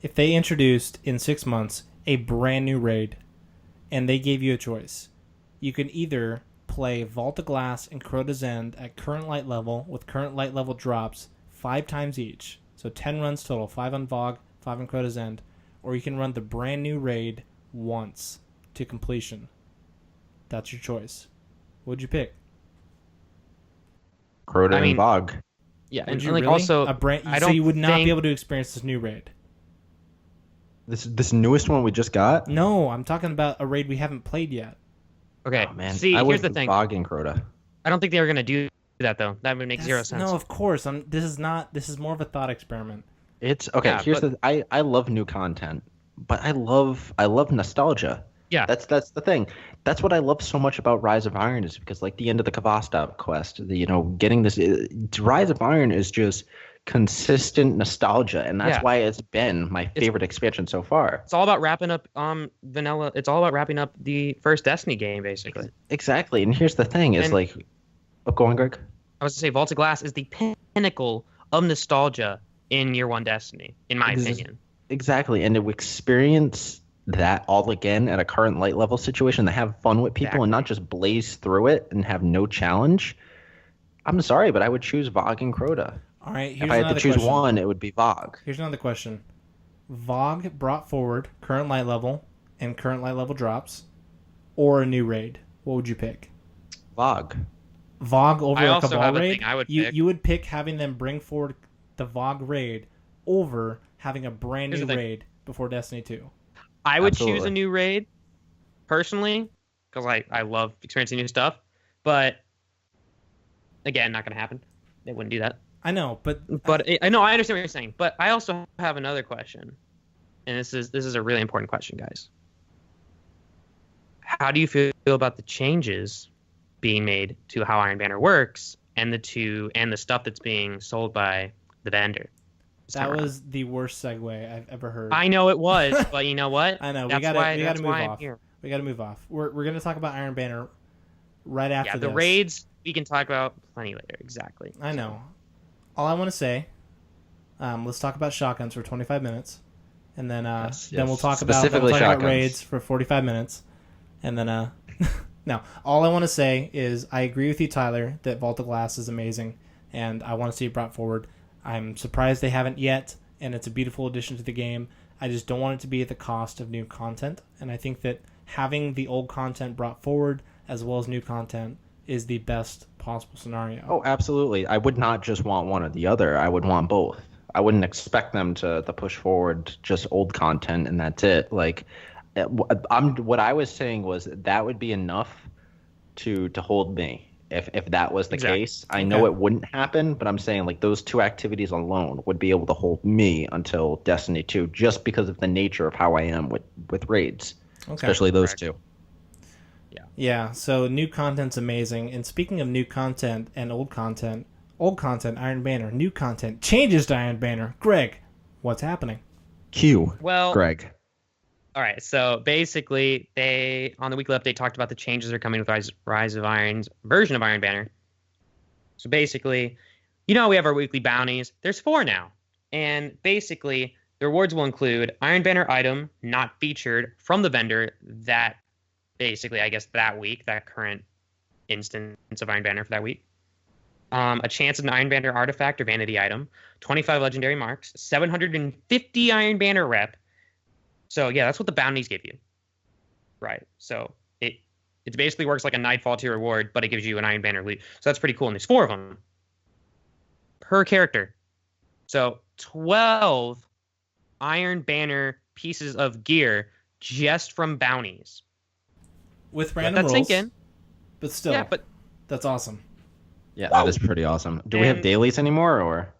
if they introduced in 6 months a brand new raid and they gave you a choice, you can either play Vault of Glass and Crota's End at current light level with current light level drops 5 times each. So 10 runs total, 5 on VOG, 5 on Crota's End. Or you can run the brand new raid once to completion. That's your choice. What'd you pick? Crota and VOG. Yeah, and like really? Also, so you would not be able to experience this new raid. This newest one we just got. No, I'm talking about a raid we haven't played yet. Okay. Oh, man, See, I here's the thing. Bog and Crota. I don't think they were gonna do that though. That would make zero sense. No, of course. This is more of a thought experiment. It's okay. Yeah, Here's I love new content, but I love nostalgia. Yeah. That's the thing. That's what I love so much about Rise of Iron is because like the end of the Kavasta quest, getting this Rise of Iron is just consistent nostalgia, and that's why it's been my favorite expansion so far. It's all about wrapping up vanilla. It's all about wrapping up the first Destiny game, basically. Exactly. And here's the thing: is go on, Greg. I was to say, Vault of Glass is the pinnacle of nostalgia in Year One Destiny, in my opinion. Exactly, and to experience that all again at a current light level situation, to have fun with people and not just blaze through it and have no challenge. I'm sorry, but I would choose Vogue and Crota. All right, if I had to choose one, it would be Vogue. Here's another question. Vogue brought forward current light level and current light level drops, or a new raid. What would you pick? Vogue. Vogue over a Cabal raid? I would pick. You would pick having them bring forward the Vogue raid over having a brand new raid before Destiny 2. I would choose a new raid, personally, because I love experiencing new stuff. But, again, not going to happen. They wouldn't do that. I know, but I know, I understand what you're saying. But I also have another question. And this is a really important question, guys. How do you feel about the changes being made to how Iron Banner works and the stuff that's being sold by the vendor? That was the worst segue I've ever heard. I know it was, but you know what? I know. We gotta move off. We gotta move off. We're gonna talk about Iron Banner right after this. The raids we can talk about plenty later. Exactly. I know. All I want to say, let's talk about shotguns for 25 minutes, and then then we'll talk about raids for 45 minutes, and then no. All I want to say is I agree with you, Tyler, that Vault of Glass is amazing, and I want to see it brought forward. I'm surprised they haven't yet, and it's a beautiful addition to the game. I just don't want it to be at the cost of new content, and I think that having the old content brought forward as well as new content is the best possible scenario. Oh, absolutely. I would not just want one or the other. I would want both. I wouldn't expect them to push forward just old content and that's it. Like, what I was saying was that would be enough to hold me. If that was the case, I know it wouldn't happen, but I'm saying like those two activities alone would be able to hold me until Destiny 2, just because of the nature of how I am with raids, especially those two. Yeah. So new content's amazing. And speaking of new content and old content, Iron Banner, new content changes to Iron Banner. Greg, what's happening? Greg. All right, so basically, they on the weekly update talked about the changes that are coming with Rise of Iron's version of Iron Banner. So basically, we have our weekly bounties. There's 4 now, and basically, the rewards will include Iron Banner item not featured from the vendor that basically, I guess, that week, that current instance of Iron Banner for that week. A chance at an Iron Banner artifact or vanity item, 25 legendary marks, 750 Iron Banner rep. So, yeah, that's what the bounties give you. Right. So, it basically works like a Nightfall tier reward, but it gives you an Iron Banner loot. So, that's pretty cool. And there's 4 of them per character. So, 12 Iron Banner pieces of gear just from bounties. With random rolls. Sink in. But still, that's awesome. Yeah, that is pretty awesome. Do we have dailies anymore, or?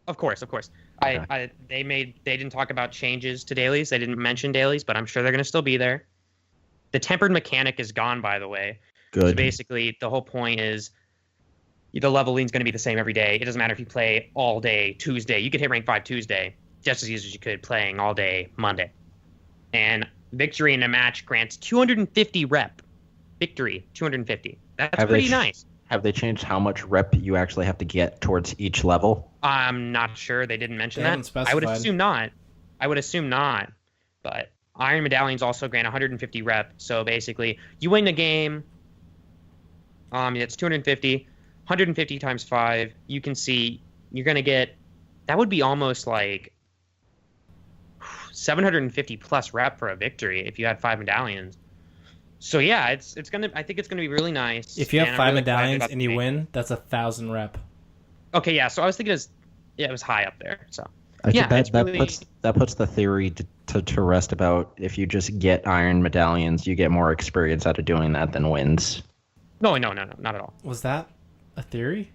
Of course. Okay. They didn't talk about changes to dailies. They didn't mention dailies, but I'm sure they're going to still be there. The tempered mechanic is gone, by the way. Good. So basically, the whole point is the leveling is going to be the same every day. It doesn't matter if you play all day Tuesday. You could hit rank 5 Tuesday just as easy as you could playing all day Monday. And victory in a match grants 250 rep. Victory, 250. That's pretty nice. Have they changed how much rep you actually have to get towards each level? I'm not sure. They didn't mention that. Specified. I would assume not. But Iron Medallions also grant 150 rep. So basically, you win the game. It's 250. 150 times 5. You can see you're going to get... That would be almost like 750 plus rep for a victory if you had 5 medallions. So yeah, I think it's gonna be really nice. If you have 5 medallions and you win, that's 1,000 rep. Okay, yeah. So I was thinking it was high up there. So I Yeah, think that it's really- puts the theory to rest about if you just get iron medallions, you get more experience out of doing that than wins. No, not at all. Was that a theory?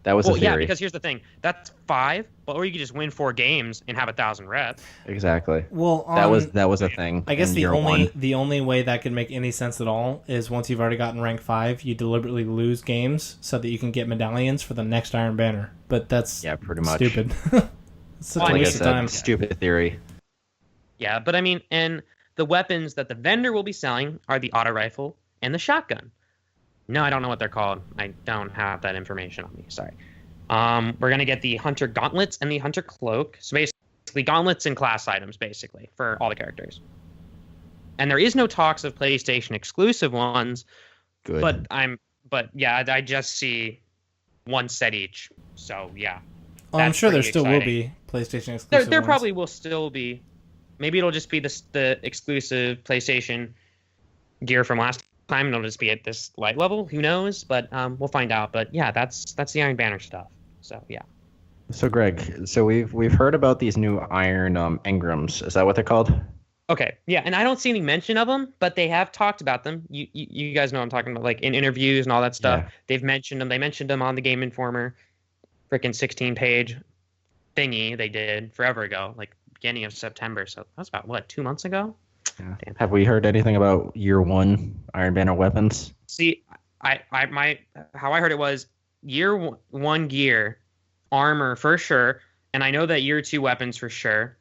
That was Well, a yeah, theory. because here's the thing. That's 5, but or you could just win 4 games and have 1,000 reps. Exactly. Well, That was a thing. I guess in the year only one. the only way that could make any sense at all is once you've already gotten rank 5, you deliberately lose games so that you can get medallions for the next Iron Banner. But that's pretty much stupid. It's such Well, a like I waste of time. stupid theory. Yeah, but I mean, and the weapons that the vendor will be selling are the auto rifle and the shotgun. No, I don't know what they're called. I don't have that information on me. Sorry. We're gonna get the Hunter Gauntlets and the Hunter Cloak. So basically, gauntlets and class items, basically, for all the characters. And there is no talks of PlayStation exclusive ones, Good. but yeah, I just see one set each. So yeah. Oh, I'm That's sure there pretty still will exciting. be PlayStation exclusive. There ones. probably will still be. Maybe it'll just be the exclusive PlayStation gear from last time, and it'll just be at this light level. Who knows? But we'll find out. But yeah, that's the Iron Banner stuff. So yeah. So Greg, we've heard about these new iron engrams. Is that what they're called? Okay. Yeah, and I don't see any mention of them, but they have talked about them. You guys know what I'm talking about, like in interviews and all that stuff. Yeah. They've mentioned them. They mentioned them on the Game Informer, freaking 16-page thingy they did forever ago, like beginning of September. So that's about what, 2 months ago. Yeah. Damn. Have we heard anything about year 1 Iron Banner weapons? See, how I heard it was year 1 gear, armor for sure, and I know that year 2 weapons for sure.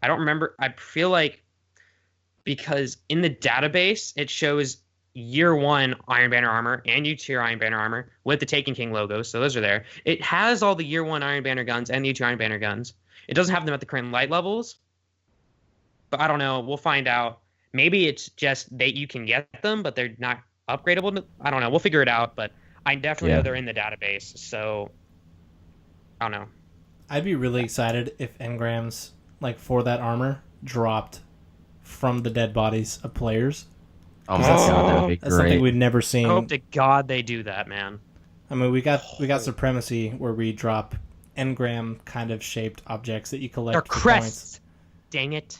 I don't remember. I feel like because in the database it shows year 1 Iron Banner armor and year 2 Iron Banner armor with the Taken King logo, so those are there. It has all the year 1 Iron Banner guns and the year 2 Iron Banner guns. It doesn't have them at the current light levels, but I don't know. We'll find out. Maybe it's just that you can get them, but they're not upgradable. I don't know. We'll figure it out, but I definitely know they're in the database, so I don't know. I'd be really excited if engrams like for that armor dropped from the dead bodies of players. Oh my god, that would be That's something great. we'd never I seen. hope to God they do that, man. I mean, we got Supremacy where we drop engram kind of shaped objects that you collect They're for points. crests. Dang it.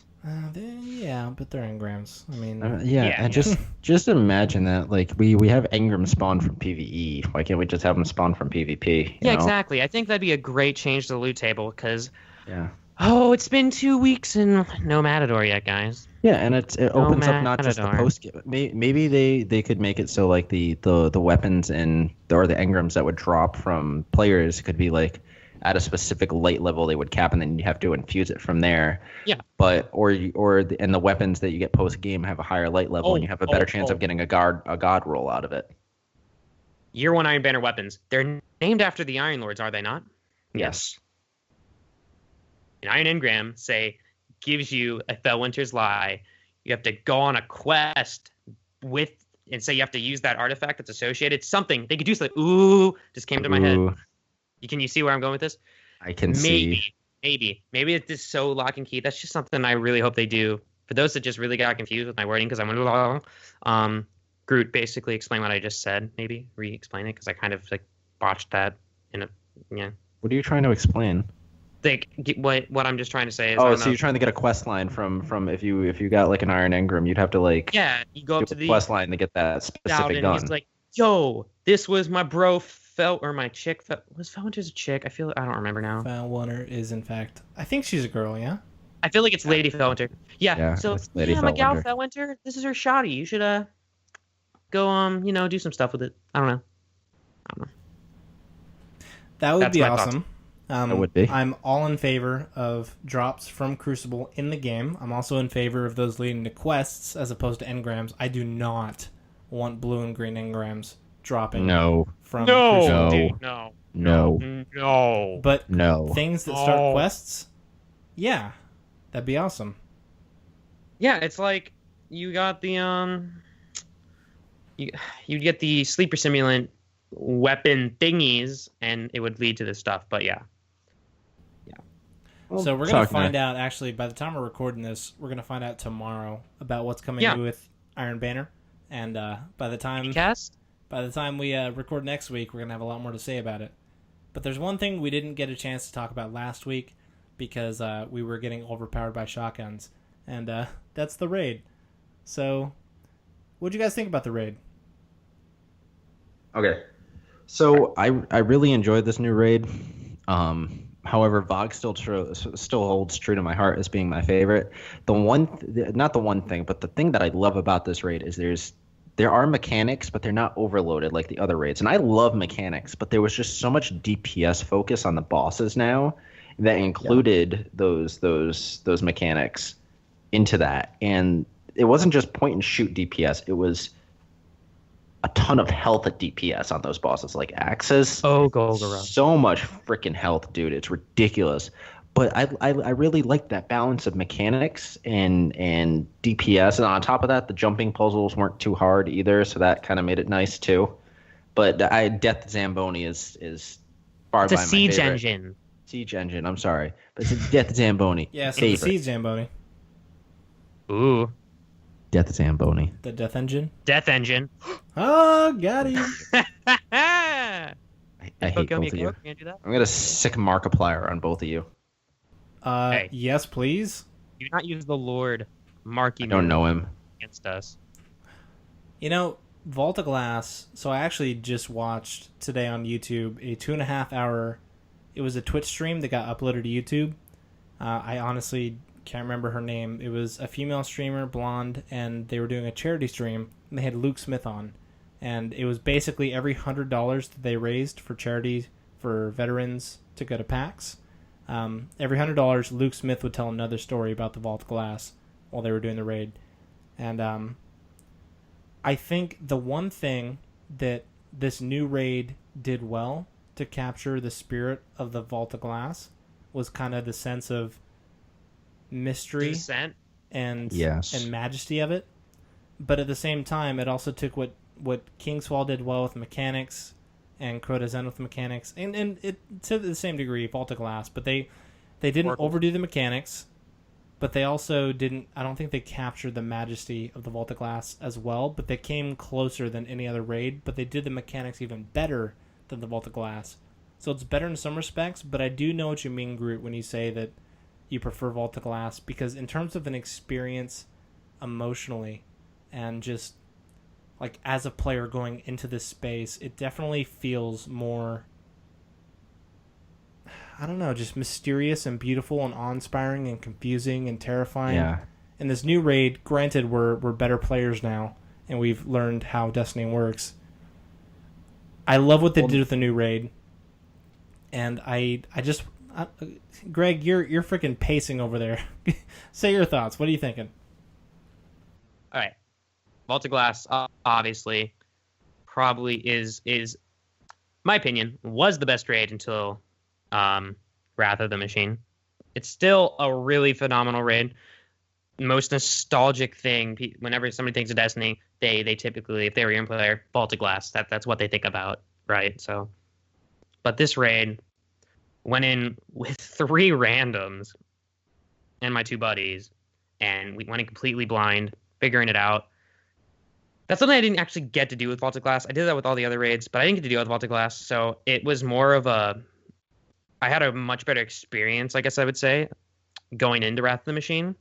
Yeah, but they're engrams. I mean, Yeah. And just imagine that, like we have engram spawn from PvE. Why can't we just have them spawn from PvP? you Yeah, know? exactly. I think that'd be a great change to the loot table because, Yeah. oh, it's been 2 weeks and no Matador yet, guys. Yeah, and it opens up not just the Matador. post. Maybe they could make it so like the weapons or the engrams that would drop from players could be like at a specific light level they would cap, and then you have to infuse it from there. Yeah. But and the weapons that you get post game have a higher light level, and you have a better chance of getting a god roll out of it. Year 1 Iron Banner weapons. They're named after the Iron Lords, are they not? Yes. An Iron Engram, say, gives you a Felwinter's Lie. You have to go on a quest and say you have to use that artifact that's associated. Something. They could do something. Ooh, just came to my head. Ooh, Can you see where I'm going with this? I can see. Maybe it's just so lock and key. That's just something I really hope they do. For those that just really got confused with my wording, because I'm Groot basically explain what I just said. Maybe re-explain it because I kind of like botched that. What are you trying to explain? What I'm just trying to say is. Oh, so you're trying to get a quest line from if you got like an iron engram, you'd have to like you go up to do a the quest line to get that out specific and gun. he's like, "Yo, this was my bro my chick was Felwinter's a chick? I don't remember now. Felwinter is in fact, I think she's a girl. Yeah. I feel like it's Lady Felwinter. Yeah. Yeah, So it's Lady Miguel Felwinter. Felwinter, this is her shoddy. You should go do some stuff with it. I don't know. That would That's be my thoughts. awesome. That would be. I'm all in favor of drops from Crucible in the game. I'm also in favor of those leading to quests as opposed to engrams. I do not want blue and green engrams dropping No. from No, Crucible. dude, No. no. But No. things that start No. quests, yeah, that'd be awesome. Yeah, it's like you got the you get the sleeper simulant weapon thingies, and it would lead to this stuff. But yeah. So we're going to find out, actually, by the time we're recording this, we're going to find out tomorrow about what's coming with Iron Banner. And by the time Cast? we record next week, we're going to have a lot more to say about it. But there's one thing we didn't get a chance to talk about last week because we were getting overpowered by shotguns, and that's the raid. So, what'd you guys think about the raid? Okay. So I really enjoyed this new raid. However, Vogue still holds true to my heart as being my favorite. Not the one thing, but the thing that I love about this raid is there are mechanics, but they're not overloaded like the other raids. And I love mechanics, but there was just so much DPS focus on the bosses now that included those mechanics into that. And it wasn't just point and shoot DPS. It was a ton of health at DPS on those bosses, like Axis. Oh, Golgoroth. So much freaking health, dude. It's ridiculous. But I really like that balance of mechanics and DPS. And on top of that, the jumping puzzles weren't too hard either, so that kind of made it nice too. But Death Zamboni is far by my favorite. It's a siege engine. Siege engine, I'm sorry. But it's a Death Zamboni. Yeah, so the Siege Zamboni. Ooh. Death Zamboni. The Death Engine? Death Engine. Oh, got him. I hate both of you. Can't do that. I'm going to sick Markiplier on both of you. Hey. Yes, please. Do not use the Lord Marky. I don't know him. Against us. You know, Vault of Glass, so I actually just watched today on YouTube a 2.5 hour, it was a Twitch stream that got uploaded to YouTube. I honestly can't remember her name. It was a female streamer, blonde, and they were doing a charity stream, and they had Luke Smith on. And it was basically every $100 that they raised for charity for veterans to go to PAX. Every $100, Luke Smith would tell another story about the Vault of Glass while they were doing the raid. And I think the one thing that this new raid did well to capture the spirit of the Vault of Glass was kind of the sense of mystery and majesty of it. But at the same time, it also took what Kingsfall did well with mechanics and Crota Zen with mechanics, and it to the same degree Vault of Glass, but they didn't overdo the mechanics, but they also didn't, I don't think they captured the majesty of the Vault of Glass as well, but they came closer than any other raid, but they did the mechanics even better than the Vault of Glass. So it's better in some respects, but I do know what you mean, Groot, when you say that you prefer Vault of Glass, because in terms of an experience emotionally and just like as a player going into this space, it definitely feels more, I don't know, just mysterious and beautiful and awe-inspiring and confusing and terrifying. Yeah. In this new raid, granted we're better players now and we've learned how Destiny works. I love what they did with the new raid. And I just Greg, you're freaking pacing over there. Say your thoughts. What are you thinking? All right. Vault of Glass, obviously, probably is my opinion, was the best raid until Wrath of the Machine. It's still a really phenomenal raid. Most nostalgic thing, whenever somebody thinks of Destiny, they typically, if they were a young player, Vault of Glass, that's what they think about, right? So, but this raid went in with 3 randoms and my 2 buddies, and we went in completely blind, figuring it out. That's something I didn't actually get to do with Vault of Glass. I did that with all the other raids, but I didn't get to do it with Vault of Glass, so it was more of I had a much better experience, I guess I would say, going into Wrath of the Machine.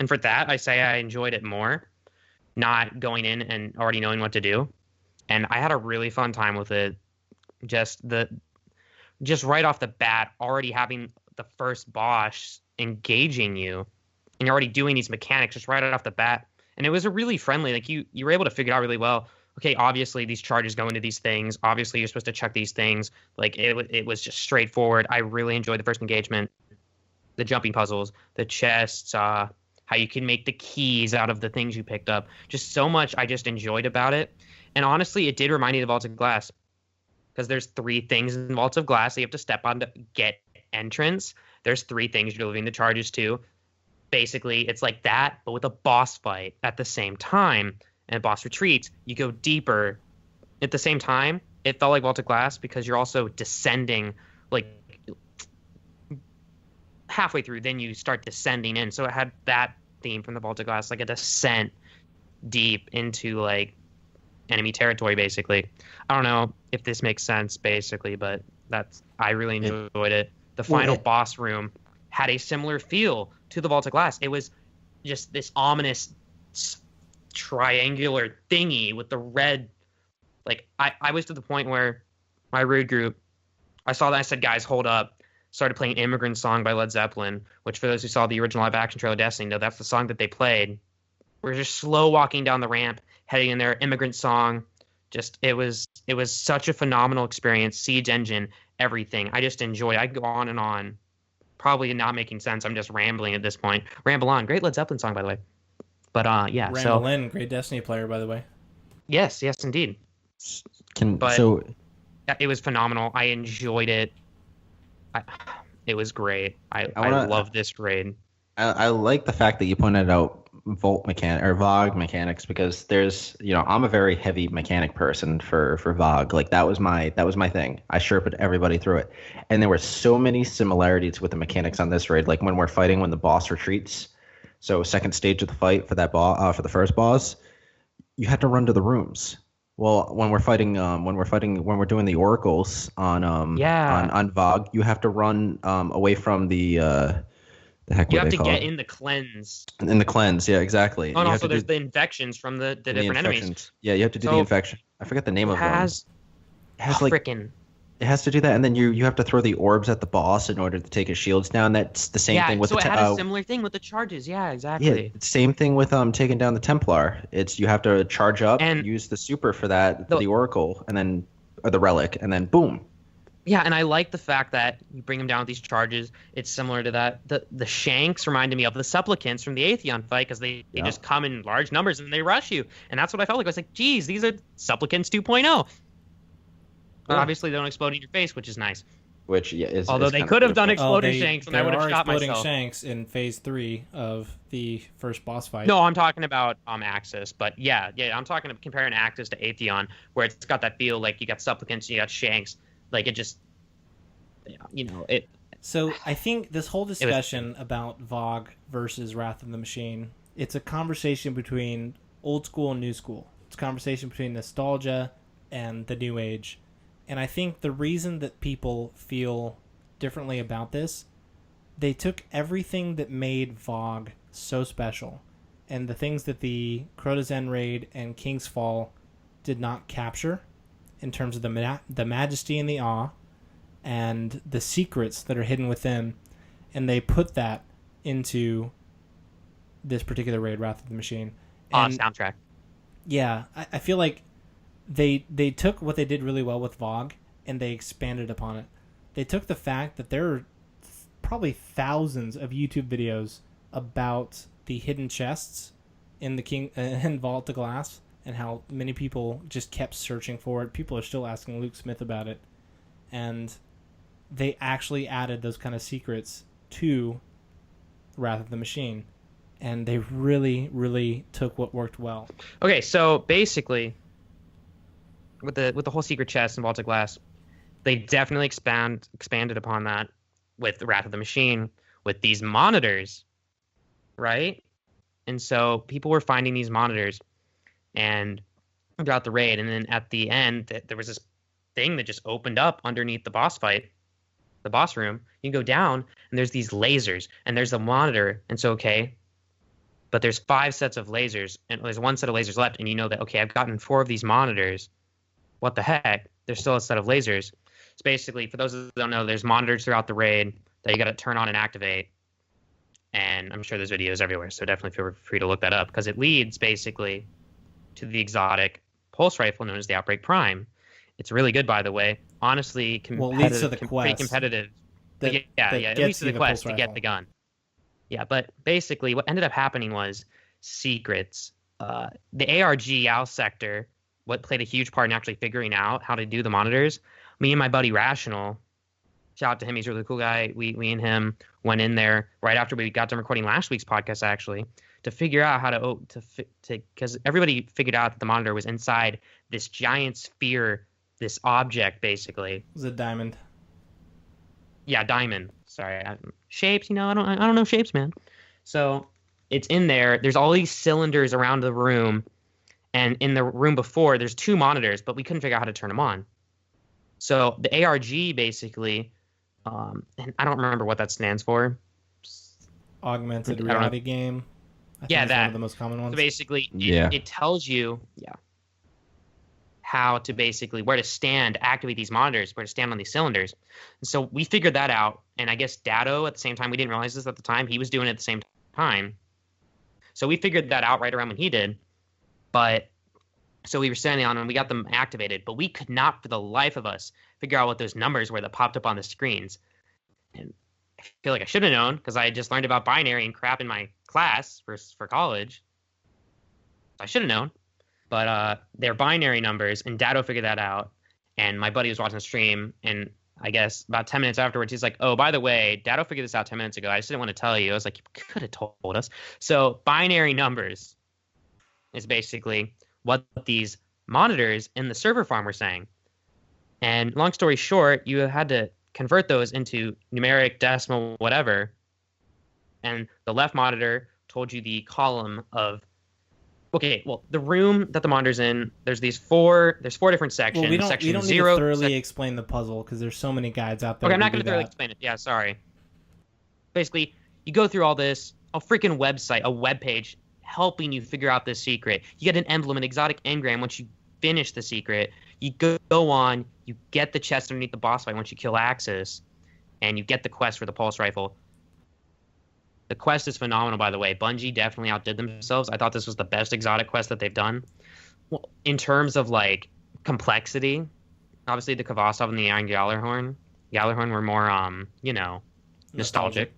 And for that, I say I enjoyed it more, not going in and already knowing what to do. And I had a really fun time with it. Just right off the bat, already having the first boss engaging you, and you're already doing these mechanics just right off the bat. And it was a really friendly, like you were able to figure it out really well. Okay, obviously these charges go into these things. Obviously you're supposed to check these things. Like it was just straightforward. I really enjoyed the first engagement, the jumping puzzles, the chests, how you can make the keys out of the things you picked up. Just so much I just enjoyed about it. And honestly, it did remind me of Vault of Glass, because there's 3 things in Vault of Glass that you have to step on to get entrance. There's 3 things you're delivering the charges to. Basically, it's like that, but with a boss fight at the same time. And a boss retreats, you go deeper. At the same time, it felt like Vault of Glass because you're also descending, like halfway through, then you start descending in. So it had that theme from the Vault of Glass, like a descent deep into like enemy territory, basically. I don't know if this makes sense, basically, but I really enjoyed it. The final boss room had a similar feel to the Vault of Glass. It was just this ominous triangular thingy with the red. Like I was to the point where my road group, I saw that, I said, guys, hold up. Started playing Immigrant Song by Led Zeppelin, which for those who saw the original live action trailer Destiny know that's the song that they played. We're just slow walking down the ramp, heading in there, Immigrant Song. Just it was such a phenomenal experience. Siege Engine, everything. I just enjoyed it. I could go on and on. Probably not making sense. I'm just rambling at this point. Ramble on. Great Led Zeppelin song, by the way. But yeah. Ramblin', great Destiny player, by the way. Yes, indeed. It was phenomenal. I enjoyed it. It was great. I love this raid. I like the fact that you pointed out VOG mechanics, because there's, I'm a very heavy mechanic person for VOG. Like that was my thing. I sure put everybody through it, and there were so many similarities with the mechanics on this raid. Like when we're fighting, when the boss retreats, so second stage of the fight for that boss, for the first boss, you had to run to the rooms. Well, when we're doing the oracles on VOG, you have to run away from the heck. You have to get in the cleanse. In the cleanse, yeah, exactly. Oh, and also there's the infections from the different enemies. Yeah, you have to do the infection. I forget the name of them. It has to do that, and then you have to throw the orbs at the boss in order to take his shields down. That's the same thing with it had a similar thing with the charges. Yeah, exactly. Yeah, same thing with taking down the Templar. You have to charge up and use the super for that, the oracle, and then or the relic, and then boom. Yeah, and I like the fact that you bring them down with these charges. It's similar to that. The Shanks reminded me of the Supplicants from the Atheon fight, because they just come in large numbers and they rush you. And that's what I felt like. I was like, geez, these are Supplicants 2.0. But obviously they don't explode in your face, which is nice. Although they could have done exploding Shanks, and I would have shot myself. There are exploding Shanks in Phase 3 of the first boss fight. No, I'm talking about Axis. But yeah, I'm talking about comparing Axis to Atheon, where it's got that feel like you got Supplicants, you got Shanks. Like it just, it. So I think this whole discussion about VOG versus Wrath of the Machine, it's a conversation between old school and new school. It's a conversation between nostalgia and the new age. And I think the reason that people feel differently about this, they took everything that made VOG so special, and the things that the Crota Zen raid and King's Fall did not capture, in terms of the majesty and the awe and the secrets that are hidden within, and they put that into this particular raid, Wrath of the Machine. And soundtrack. Yeah, I feel like they took what they did really well with VOG and they expanded upon it. They took the fact that there are probably thousands of YouTube videos about the hidden chests in the in Vault of Glass, and how many people just kept searching for it. People are still asking Luke Smith about it. And they actually added those kind of secrets to Wrath of the Machine. And they really, really took what worked well. Okay, so basically, with the whole secret chest in Vault of Glass, they definitely expanded upon that with Wrath of the Machine, with these monitors, right? And so people were finding these monitors and throughout the raid, and then at the end there was this thing that just opened up underneath the boss fight, the boss room. You can go down and there's these lasers and there's a monitor, and so but there's 5 sets of lasers and there's 1 set of lasers left, and you know that I've gotten 4 of these monitors. What the heck? There's still a set of lasers. It's basically, for those that don't know, there's monitors throughout the raid that you got to turn on and activate. And I'm sure there's videos everywhere, so definitely feel free to look that up, because it leads basically to the exotic pulse rifle known as the Outbreak Prime. It's really good, by the way. Honestly, it leads to the pretty quest. Competitive. It leads to the quest to get the gun. Yeah, but basically what ended up happening was secrets. The ARG Yao sector, what played a huge part in actually figuring out how to do the monitors. Me and my buddy Rational, shout out to him, he's a really cool guy. We and him went in there right after we got done recording last week's podcast, actually, to figure out how to because everybody figured out that the monitor was inside this giant sphere, this object, basically. It was a diamond. Yeah, diamond. Sorry, shapes. I don't know shapes, man. So it's in there. There's all these cylinders around the room, and in the room before, there's 2 monitors, but we couldn't figure out how to turn them on. So the ARG basically, and I don't remember what that stands for, augmented I don't know. reality game. I think Yeah, it's one that. of the most common So ones. basically, Yeah. it tells you how to basically where to stand, activate these monitors, where to stand on these cylinders. And so we figured that out. And I guess Datto at the same time, we didn't realize this at the time. He was doing it at the same time. So we figured that out right around when he did. But so we were standing on them, we got them activated, but we could not for the life of us figure out what those numbers were that popped up on the screens. And I feel like I should have known because I had just learned about binary and crap in my class for college. I should have known. But they're binary numbers, and Datto figured that out. And my buddy was watching the stream, and I guess about 10 minutes afterwards, he's like, oh, by the way, Datto figured this out 10 minutes ago. I just didn't want to tell you. I was like, you could have told us. So binary numbers is basically what these monitors in the server farm were saying. And long story short, you had to convert those into numeric, decimal, whatever. And the left monitor told you the column of the room that the monitor's in, there's four different sections. Well, we don't Section need to 0, thoroughly explain the puzzle because there's so many guides out there. Okay, I'm not going to thoroughly explain it. Yeah, sorry. Basically, you go through all this, a freaking website, a web page, helping you figure out this secret. You get an emblem, an exotic engram once you finish the secret. You go on, you get the chest underneath the boss fight once you kill Axis, and you get the quest for the pulse rifle. The quest is phenomenal, by the way. Bungie definitely outdid themselves. I thought this was the best exotic quest that they've done. Well, in terms of, like, complexity, obviously the Kvasov and the Iron Gjallarhorn were more, nostalgic.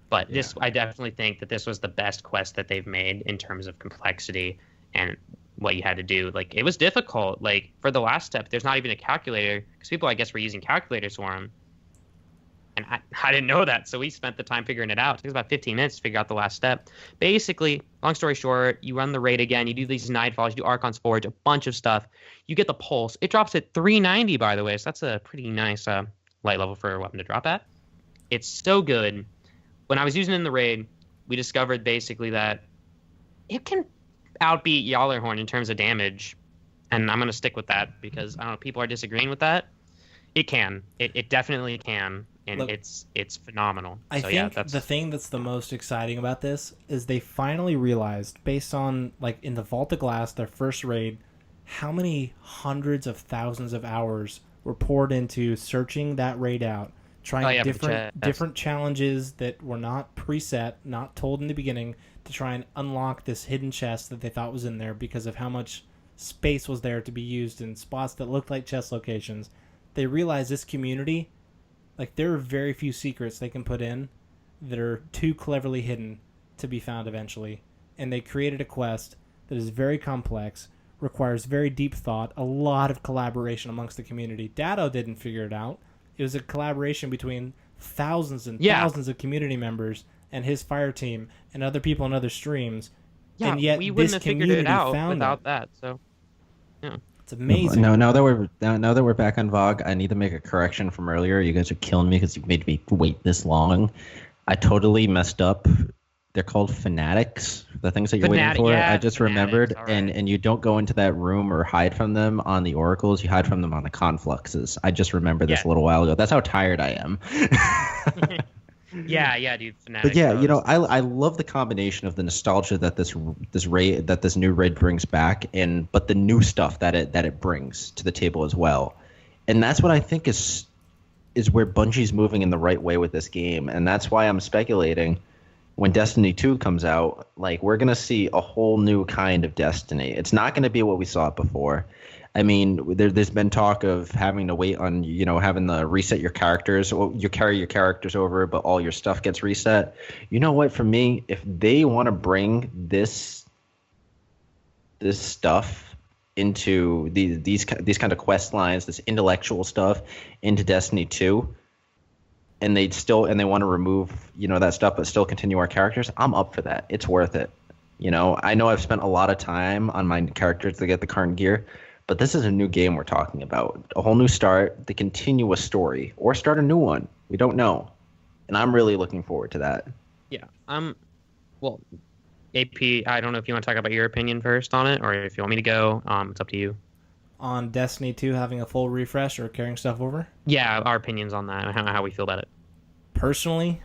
But this, I definitely think that this was the best quest that they've made in terms of complexity and what you had to do. Like, it was difficult. Like, for the last step, there's not even a calculator because people, I guess, were using calculators for them. And I didn't know that, so we spent the time figuring it out. It took us about 15 minutes to figure out the last step. Basically, long story short, you run the raid again, you do these Nightfalls, you do Archon's Forge, a bunch of stuff. You get the Pulse. It drops at 390, by the way, so that's a pretty nice light level for a weapon to drop at. It's so good. When I was using it in the raid, we discovered basically that it can outbeat Gjallarhorn in terms of damage, and I'm going to stick with that because, I don't know, people are disagreeing with that. It can. It definitely can. And Look, it's phenomenal. I think the thing that's the most exciting about this is they finally realized, based on, like, in the Vault of Glass, their first raid, how many hundreds of thousands of hours were poured into searching that raid out, trying different challenges that were not preset, not told in the beginning, to try and unlock this hidden chest that they thought was in there because of how much space was there to be used in spots that looked like chest locations. They realized this community... Like, there are very few secrets they can put in that are too cleverly hidden to be found eventually. And they created a quest that is very complex, requires very deep thought, a lot of collaboration amongst the community. Datto didn't figure it out. It was a collaboration between thousands and thousands of community members and his fire team and other people on other streams. Yeah, and yet we wouldn't this have figured community it out found without them. that. So, yeah. It's amazing. No, now that we're back on VOG, I need to make a correction from earlier. You guys are killing me because you made me wait this long. I totally messed up. They're called fanatics. The things that you're waiting for. Yeah, I just fanatics, remembered, right. and you don't go into that room or hide from them on the oracles. You hide from them on the confluxes. I just remembered this a little while ago. That's how tired I am. Yeah, dude. Fanatics, But yeah, I love the combination of the nostalgia that this new raid brings back, but the new stuff that it brings to the table as well, and that's what I think is where Bungie's moving in the right way with this game, and that's why I'm speculating when Destiny 2 comes out, like, we're gonna see a whole new kind of Destiny. It's not gonna be what we saw before. I mean, there's been talk of having to wait on, having to reset your characters. Well, you carry your characters over, but all your stuff gets reset. You know what? For me, if they want to bring this stuff into these kind of quest lines, this intellectual stuff into Destiny 2, and they want to remove, that stuff, but still continue our characters, I'm up for that. It's worth it. I know I've spent a lot of time on my characters to get the current gear. But this is a new game we're talking about. A whole new start, to continue a story, or start a new one. We don't know. And I'm really looking forward to that. Yeah. Well, AP, I don't know if you want to talk about your opinion first on it, or if you want me to go. It's up to you. On Destiny 2 having a full refresh or carrying stuff over? Yeah, our opinions on that, how we feel about it. Personally,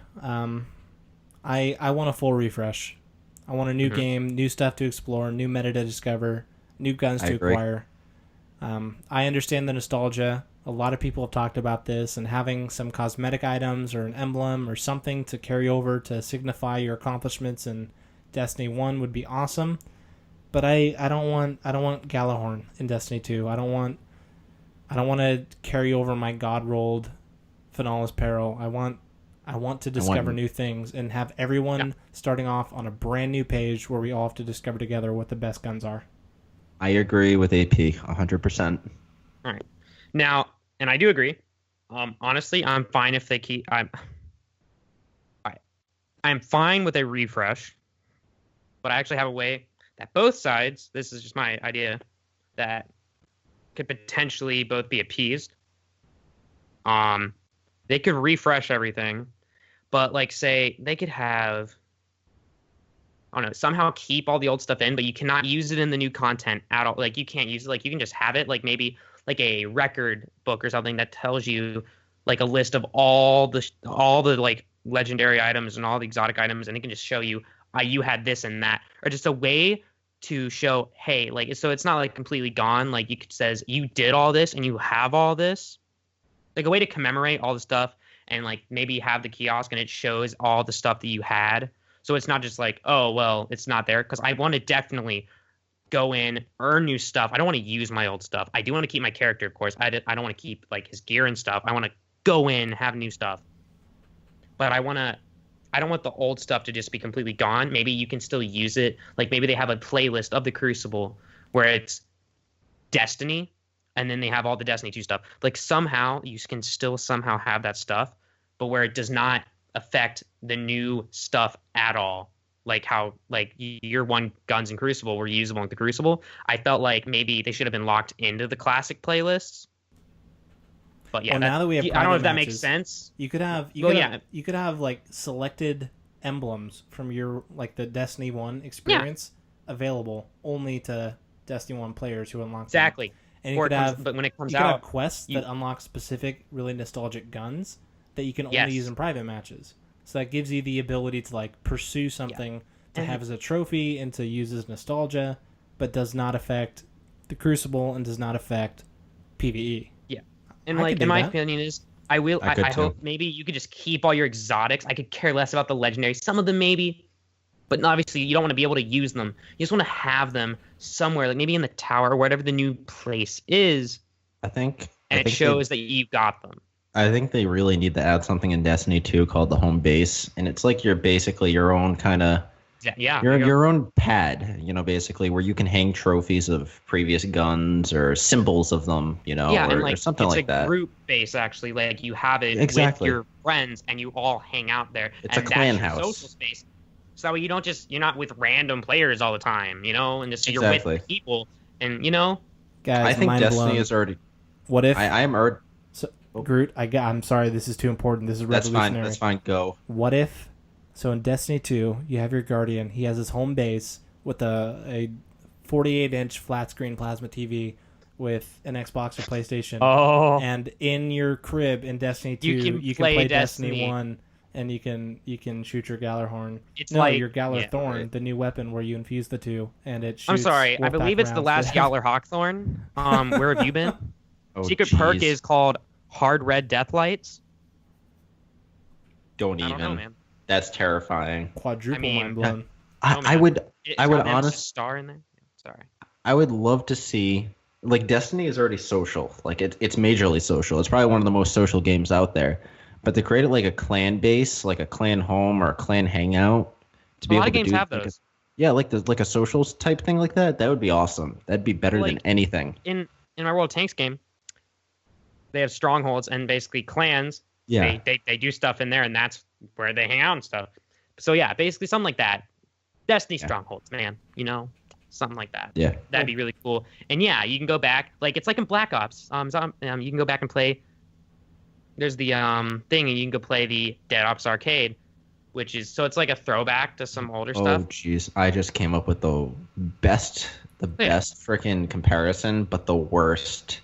I want a full refresh. I want a new game, new stuff to explore, new meta to discover, new guns to acquire. I understand the nostalgia. A lot of people have talked about this, and having some cosmetic items or an emblem or something to carry over to signify your accomplishments in Destiny 1 would be awesome. But I don't want Gjallarhorn in Destiny 2. I don't want to carry over my god rolled Final's Peril. I want to discover new things and have everyone starting off on a brand new page where we all have to discover together what the best guns are. I agree with AP 100%. All right. Now, and I do agree. Honestly, I'm fine if they keep. I'm fine with a refresh, but I actually have a way that both sides. This is just my idea that could potentially both be appeased. They could refresh everything, but like say they could have. I don't know, somehow keep all the old stuff in, but you cannot use it in the new content at all. Like, you can't use it. Like, you can just have it, like, maybe, like, a record book or something that tells you, like, a list of all the like, legendary items and all the exotic items, and it can just show you, you had this and that. Or just a way to show, hey, like, so it's not, like, completely gone. Like, you could says, you did all this and you have all this. Like, a way to commemorate all the stuff and, like, maybe have the kiosk and it shows all the stuff that you had. So it's not just like, oh, well, it's not there. Because I want to definitely go in, earn new stuff. I don't want to use my old stuff. I do want to keep my character, of course. I don't want to keep like his gear and stuff. I want to go in, have new stuff. But I don't want the old stuff to just be completely gone. Maybe you can still use it. Like maybe they have a playlist of the Crucible where it's Destiny, and then they have all the Destiny 2 stuff. Like somehow you can still somehow have that stuff, but where it does not affect the new stuff at all, like how like year one guns in Crucible were usable in the Crucible. I felt like maybe they should have been locked into the classic playlists. But yeah, well, now that we have, I don't know if that matches, makes sense. You could have like selected emblems from your like the Destiny 1 experience available only to Destiny 1 players who unlock exactly. Them. And you could have, but when it comes you could out, have quests that unlock specific, really nostalgic guns that you can only use in private matches. So that gives you the ability to like pursue something to have as a trophy and to use as nostalgia, but does not affect the Crucible and does not affect PvE. Yeah, and like in my opinion is I hope maybe you could just keep all your exotics. I could care less about the legendary. Some of them maybe, but obviously you don't want to be able to use them. You just want to have them somewhere, like maybe in the tower or whatever the new place is. I think it shows that you got them. I think they really need to add something in Destiny 2 called the home base, and it's like you're basically your own kind of your own pad, you know, basically where you can hang trophies of previous guns or symbols of them, you know, or something like that. It's a group base actually, like you have it with your friends and you all hang out there. It's a clan house, social space. So you're not with random players all the time, you know, and just you're with people, and you know, guys, I think Destiny is already. What if I am already. Groot, I'm sorry, this is too important. This is revolutionary. That's fine. Go. What if, so in Destiny 2, you have your Guardian. He has his home base with a 48-inch flat screen plasma TV with an Xbox or PlayStation. Oh. And in your crib in Destiny 2, you can play Destiny 1, and you can shoot your Gjallarhorn. Your Gjallarthorn, the new weapon where you infuse the two, and it shoots. I'm sorry, I believe it's the last Galar Hawkthorn. Where have you been? Secret perk is called Hard Red Deathlights. Don't even. Know, man. That's terrifying. Quadruple mind blown. I would honestly star in there. Sorry. I would love to see, like, Destiny is already social. Like it's majorly social. It's probably one of the most social games out there. But to create it like a clan base, like a clan home or a clan hangout, to be able to do. A lot of games have those. Like a socials type thing like that. That would be awesome. That'd be better than anything. In my World of Tanks game, they have strongholds and basically clans. Yeah. They do stuff in there, and that's where they hang out and stuff. So yeah, basically something like that. Destiny strongholds, man. You know, something like that. Yeah. That'd be really cool. And yeah, you can go back, like it's like in Black Ops. You can go back and play. There's the thing, and you can go play the Dead Ops Arcade, which is so it's like a throwback to some older stuff. Oh jeez, I just came up with the best freaking comparison, but the worst.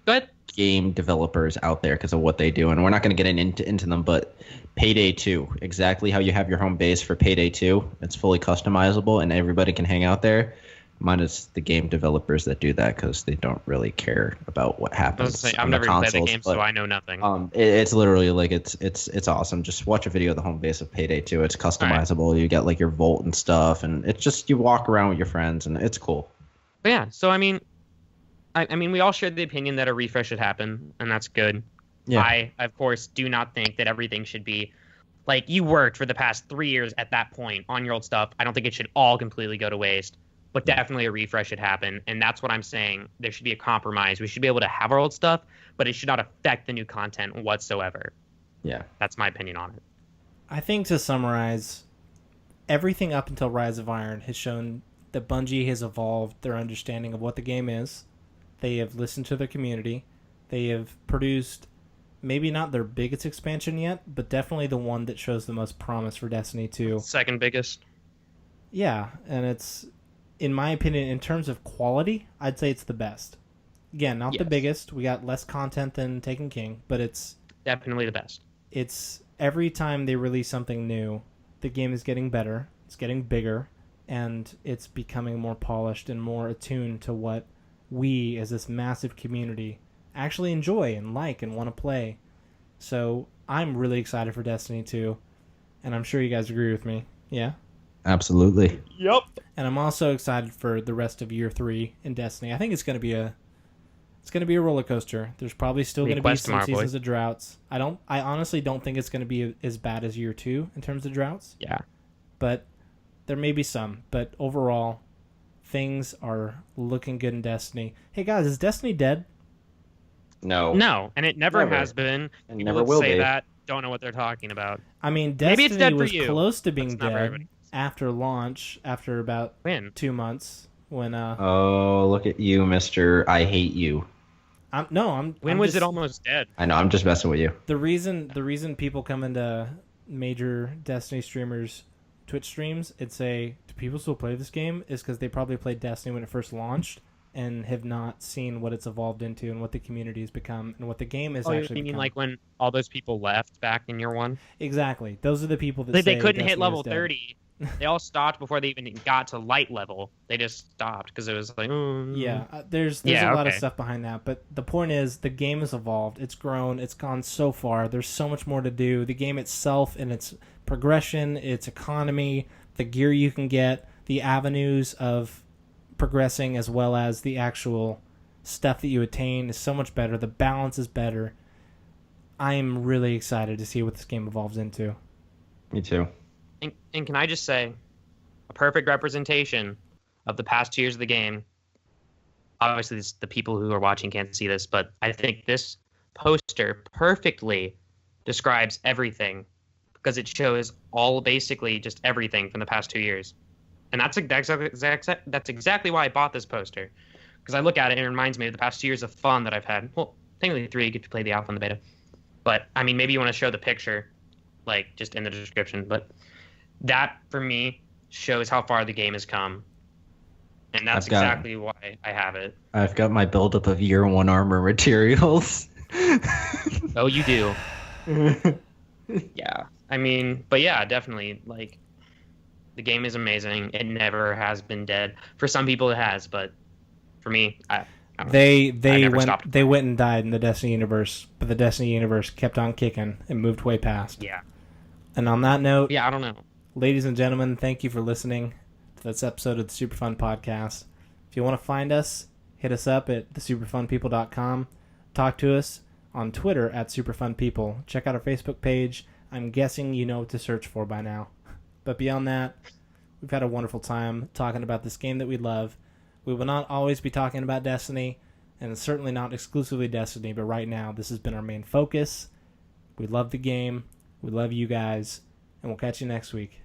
Go ahead. game developers out there because of what they do, and we're not going to get into them. But Payday 2, exactly how you have your home base for Payday 2, it's fully customizable, and everybody can hang out there. Minus the game developers that do that because they don't really care about what happens. I've never even played the game, so I know nothing. It's literally like it's awesome. Just watch a video of the home base of Payday 2. It's customizable. Right. You get like your vault and stuff, and it's just you walk around with your friends, and it's cool. But yeah, so I mean, we all shared the opinion that a refresh should happen, and that's good. Yeah. I, of course, do not think that everything should be like you worked for the past 3 years at that point on your old stuff. I don't think it should all completely go to waste. But definitely a refresh should happen, and that's what I'm saying. There should be a compromise. We should be able to have our old stuff, but it should not affect the new content whatsoever. Yeah. That's my opinion on it. I think to summarize, everything up until Rise of Iron has shown that Bungie has evolved their understanding of what the game is. They have listened to their community. They have produced maybe not their biggest expansion yet, but definitely the one that shows the most promise for Destiny 2. Second biggest. Yeah, and it's... in my opinion, in terms of quality, I'd say it's the best. Again, not the biggest. We got less content than Taken King, but it's... definitely the best. It's every time they release something new, the game is getting better, it's getting bigger, and it's becoming more polished and more attuned to what we, as this massive community, actually enjoy and like and want to play. So I'm really excited for Destiny 2, and I'm sure you guys agree with me. Yeah? Absolutely. Yep. And I'm also excited for the rest of year 3 in Destiny. I think it's going to be a roller coaster. There's probably still going to be some seasons of droughts. I honestly don't think it's going to be as bad as year 2 in terms of droughts. Yeah. But there may be some. But overall, things are looking good in Destiny. Hey guys, is Destiny dead? No, and it never has been. And people never will say be. that don't know what they're talking about. I mean, Maybe it's Destiny dead for was you. close to being It's not for dead everybody. after launch, after about 2 months when Oh, look at you, Mr. I hate you. When was it almost dead? I know, I'm just messing with you. The reason people come into major Destiny streamers' Twitch streams and say, "Do people still play this game?" is because they probably played Destiny when it first launched and have not seen what it's evolved into and what the community has become and what the game is actually. You mean become. like when all those people left back in year 1? Exactly. Those are the people that They say couldn't Destiny hit level is dead. 30. They all stopped before they even got to light level. They just stopped because it was like, Yeah, there's a lot of stuff behind that, but the point is the game has evolved. It's grown. It's gone so far. There's so much more to do. The game itself and its progression, its economy, the gear you can get, the avenues of progressing, as well as the actual stuff that you attain is so much better. The balance is better. I am really excited to see what this game evolves into. Me too. And can I just say, a perfect representation of the past 2 years of the game. Obviously, the people who are watching can't see this, but I think this poster perfectly describes everything because it shows basically just everything from the past 2 years. And that's exactly why I bought this poster. Because I look at it and it reminds me of the past 2 years of fun that I've had. Well, technically 3, you get to play the alpha and the beta. But, I mean, maybe you want to show the picture, like, just in the description. But that, for me, shows how far the game has come. And that's exactly why I have it. I've got my buildup of year 1 armor materials. Oh, you do. Yeah. I mean, but yeah, definitely, like, the game is amazing. It never has been dead. For some people, it has, but for me, They went and died in the Destiny universe, but the Destiny universe kept on kicking and moved way past. Yeah. And on that note, I don't know. Ladies and gentlemen, thank you for listening to this episode of the Superfun Podcast. If you want to find us, hit us up at thesuperfunpeople.com. Talk to us on Twitter at superfunpeople. Check out our Facebook page. I'm guessing you know what to search for by now. But beyond that, we've had a wonderful time talking about this game that we love. We will not always be talking about Destiny, and certainly not exclusively Destiny, but right now this has been our main focus. We love the game. We love you guys, and we'll catch you next week.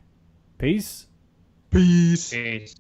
Peace. Peace. Peace.